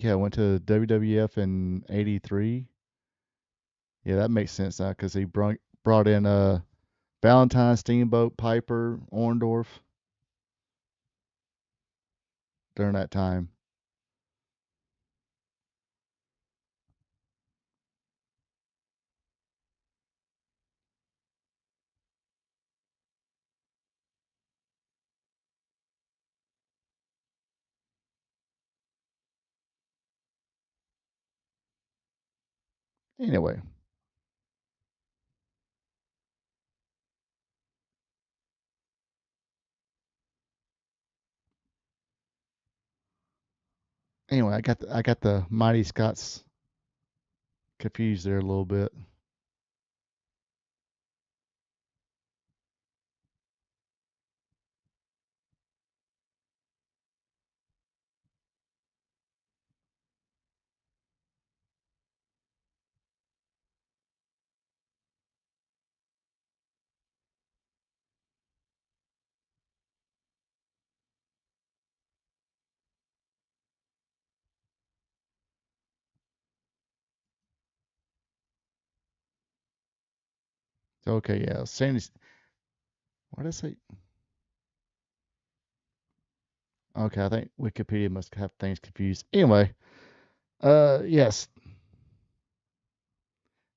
went to WWF in '83. Yeah, that makes sense now because he brought in Valentine, Steamboat, Piper, Orndorff during that time. Anyway, I got the Mighty Scots confused there a little bit. So, okay, yeah, Sandy's. What did I say? Okay, I think Wikipedia must have things confused. Anyway, yes,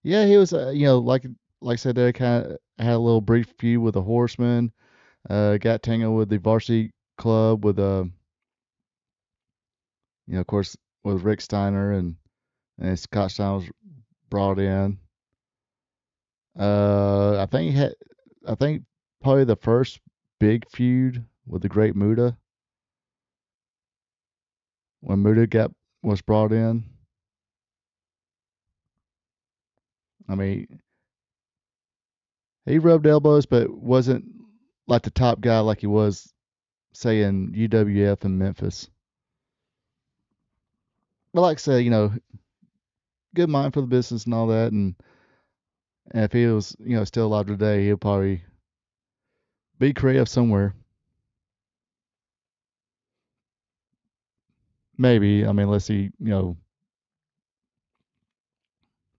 yeah, he was, like I said, they kind of had a little brief feud with the Horsemen. Got tangled with the Varsity Club with of course, with Rick Steiner and Scott Steiner was brought in. I think probably the first big feud with the Great Muta when was brought in. I mean, he rubbed elbows, but wasn't like the top guy like he was, say, in UWF in Memphis. But like I said, good mind for the business and all that. And if he was, still alive today, he'll probably be creative somewhere. Maybe. I mean, unless he,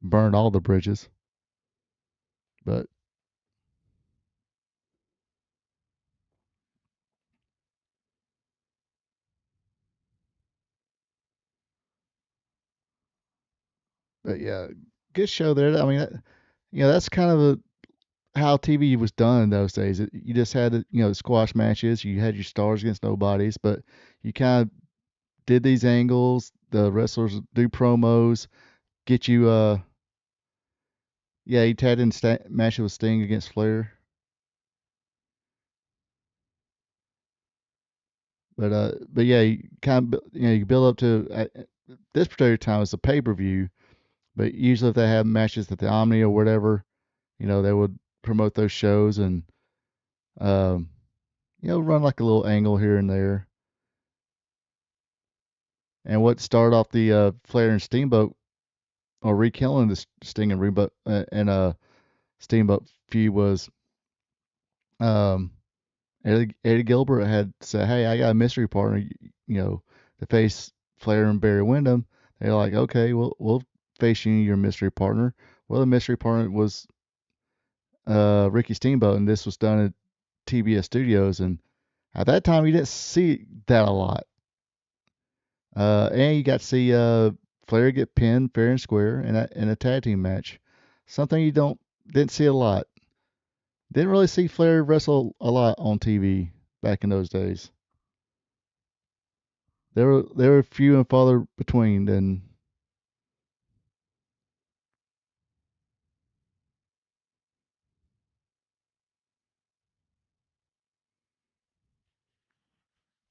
burned all the bridges. But yeah, good show there. I mean, that's kind of how TV was done in those days. You just had, squash matches. You had your stars against nobodies, but you kind of did these angles. The wrestlers would do promos, get you. Yeah, he had in match with Sting against Flair. But yeah, you kind of, you build up to this particular time it's a pay per view. But usually, if they have matches at the Omni or whatever, they would promote those shows and, um, run like a little angle here and there. And what started off the Flair and Steamboat, or rekilling the Sting and Steamboat feud was, um, Eddie Gilbert had said, "Hey, I got a mystery partner, to face Flair and Barry Windham." They're like, "Okay, we'll face you, your mystery partner." Well, the mystery partner was Ricky Steamboat, and this was done at TBS Studios, and at that time you didn't see that a lot. And you got to see Flair get pinned fair and square in a tag team match, something you didn't see a lot. Didn't really see Flair wrestle a lot on TV back in those days. There were few and farther between. And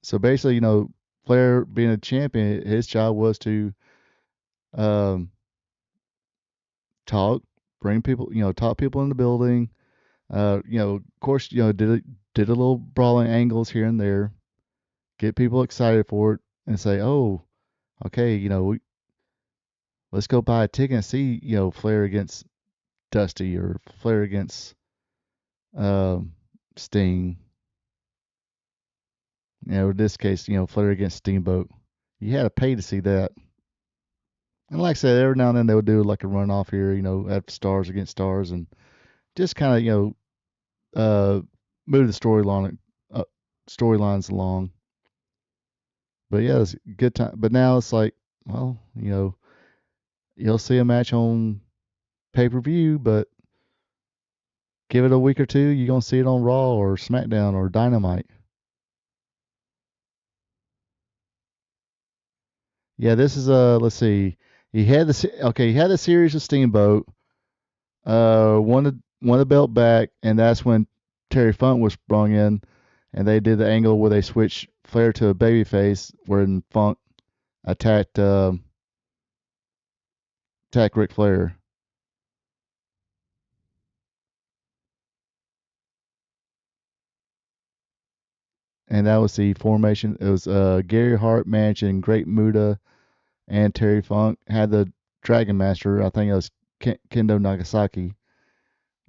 so basically, Flair being a champion, his job was to um, talk, bring people, talk people in the building. Of course, did a little brawling angles here and there, get people excited for it, and say, "Oh, okay, let's go buy a ticket and see, Flair against Dusty or Flair against Sting." In this case, Flair against Steamboat. You had to pay to see that. And like I said, every now and then they would do like a runoff here, at stars against stars, and just kind of, move the storylines along. But yeah, it's a good time. But now it's like, well, you'll see a match on pay per view, but give it a week or two, you're gonna see it on Raw or SmackDown or Dynamite. Yeah, this is let's see. He had a series of Steamboat, won the belt back, and that's when Terry Funk was sprung in, and they did the angle where they switched Flair to a babyface, where Funk attacked Ric Flair. And that was the formation. It was Gary Hart managing Great Muta, and Terry Funk had the Dragon Master. I think it was Kendo Nagasaki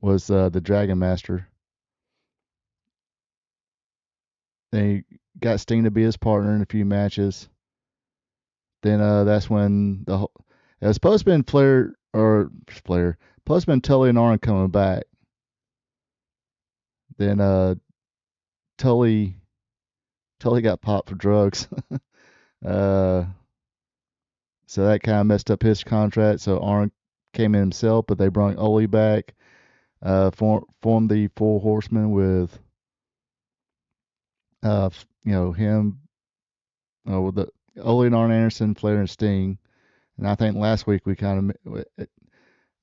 was the Dragon Master. They got Sting to be his partner in a few matches. Then that's when it was supposed to be supposed to be Tully and Arn coming back. Then Tully got popped for drugs. uh, so that kind of messed up his contract. So Arn came in himself, but they brought Ole back. Formed the Four Horsemen with him with the Ole and Arn Anderson, Flair and Sting. And I think last week we kind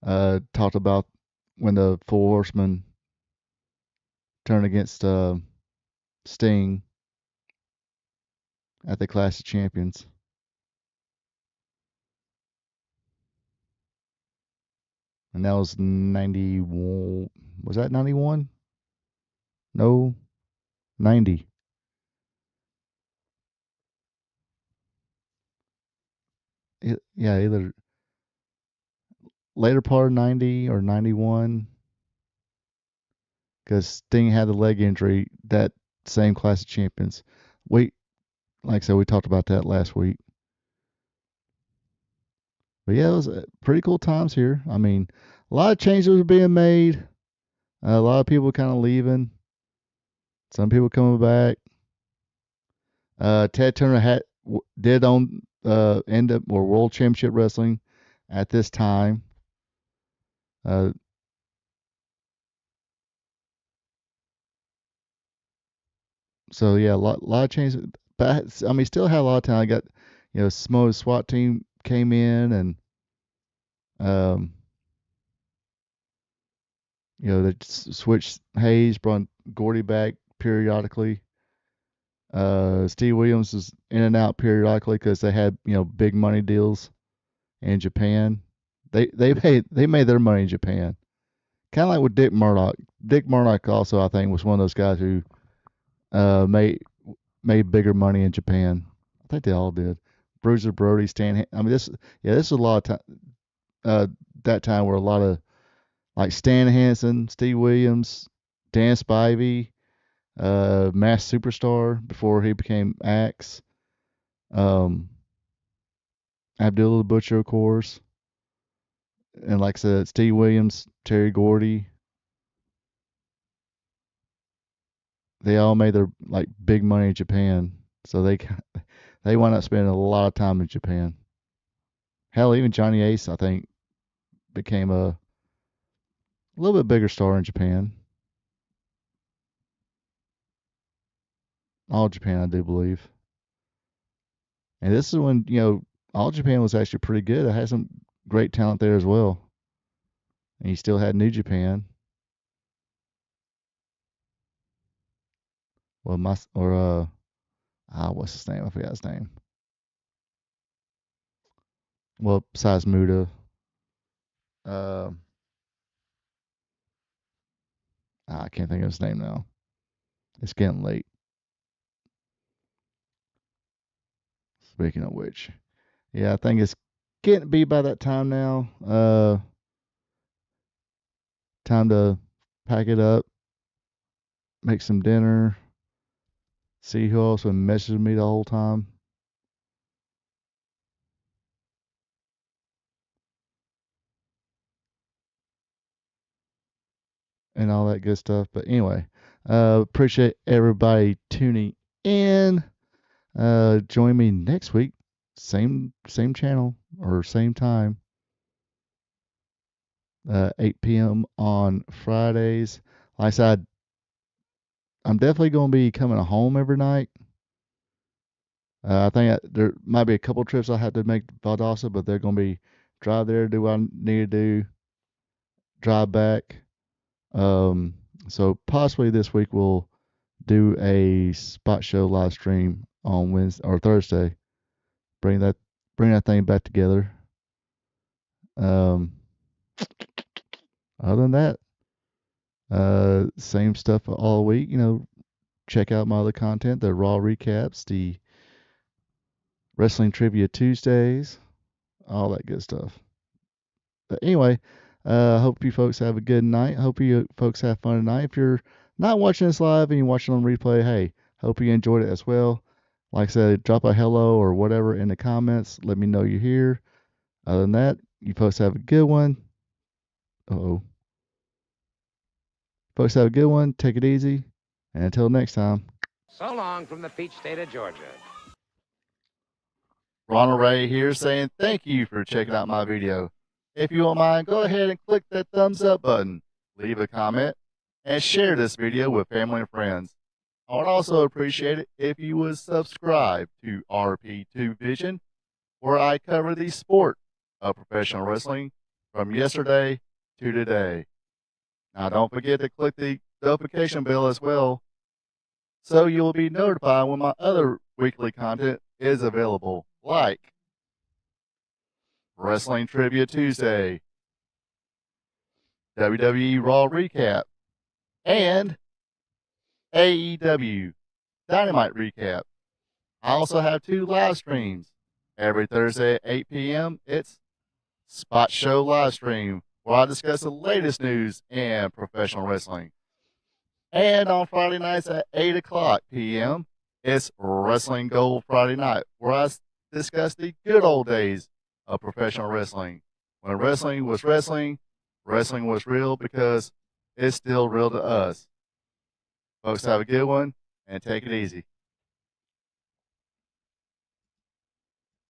of talked about when the Four Horsemen turned against Sting at the Clash of Champions. And that was 91. Was that 91? No, 90. Yeah, either later part of 90 or 91, because Sting had the leg injury that same Clash of Champions. Like I said, we talked about that last week. But yeah, it was pretty cool times here. I mean, a lot of changes were being made. A lot of people kind of leaving. Some people coming back. Ted Turner did own end up or World Championship Wrestling at this time. So yeah, a lot of changes. But I mean, still had a lot of time. I got, Samoa's SWAT team came in and they switched Hayes, brought Gordy back periodically. Steve Williams was in and out periodically because they had big money deals in Japan. They made their money in Japan, kind of like with Dick Murdoch. Dick Murdoch also, I think, was one of those guys who made bigger money in Japan. I think they all did. Bruiser Brody, Stan. I mean, this was a lot of time. That time where a lot of like Stan Hansen, Steve Williams, Dan Spivey, Mass Superstar before he became Axe, Abdullah the Butcher, of course, and like I said, Steve Williams, Terry Gordy. They all made their like big money in Japan, so they wound up spending a lot of time in Japan. Hell, even Johnny Ace, I think, became a little bit bigger star in Japan. All Japan, I do believe. And this is when, All Japan was actually pretty good. It had some great talent there as well. And you still had New Japan. Well, what's his name? I forgot his name. Well, besides Muda. I can't think of his name now. It's getting late. Speaking of which, yeah, I think it's getting to be by that time now. Time to pack it up, make some dinner, see who else been messaging me the whole time. And all that good stuff. But anyway, appreciate everybody tuning in. Join me next week, same channel or same time, 8 p.m. on Fridays. Like I said, I'm definitely going to be coming home every night. I think there might be a couple trips I have to make to Valdosta, but they're going to be drive there, do what I need to do, drive back. So possibly this week we'll do a spot show live stream on Wednesday or Thursday. Bring that thing back together. Other than that, same stuff all week. Check out my other content, the Raw recaps, the Wrestling Trivia Tuesdays, all that good stuff. But anyway, hope you folks have a good night. Hope you folks have fun tonight. If you're not watching this live and you're watching on replay, hey, hope you enjoyed it as well. Like I said, drop a hello or whatever in the comments. Let me know you're here. Other than that, you folks have a good one. Folks have a good one. Take it easy. And until next time. So long from the peach state of Georgia. Ronald Ray here saying thank you for checking out my video. If you don't mind, go ahead and click that thumbs up button, leave a comment, and share this video with family and friends. I would also appreciate it if you would subscribe to RP2 Vision, where I cover the sport of professional wrestling from yesterday to today. Now don't forget to click the notification bell as well, so you'll be notified when my other weekly content is available, like Wrestling Trivia Tuesday, WWE Raw Recap, and AEW Dynamite Recap. I also have 2 live streams. Every Thursday at 8 p.m. It's Spot Show live stream, where I discuss the latest news in professional wrestling. And on Friday nights at 8 o'clock p.m., it's Wrestling Gold Friday Night, where I discuss the good old days of professional wrestling. When wrestling was wrestling, wrestling was real because it's still real to us. Folks, have a good one and take it easy.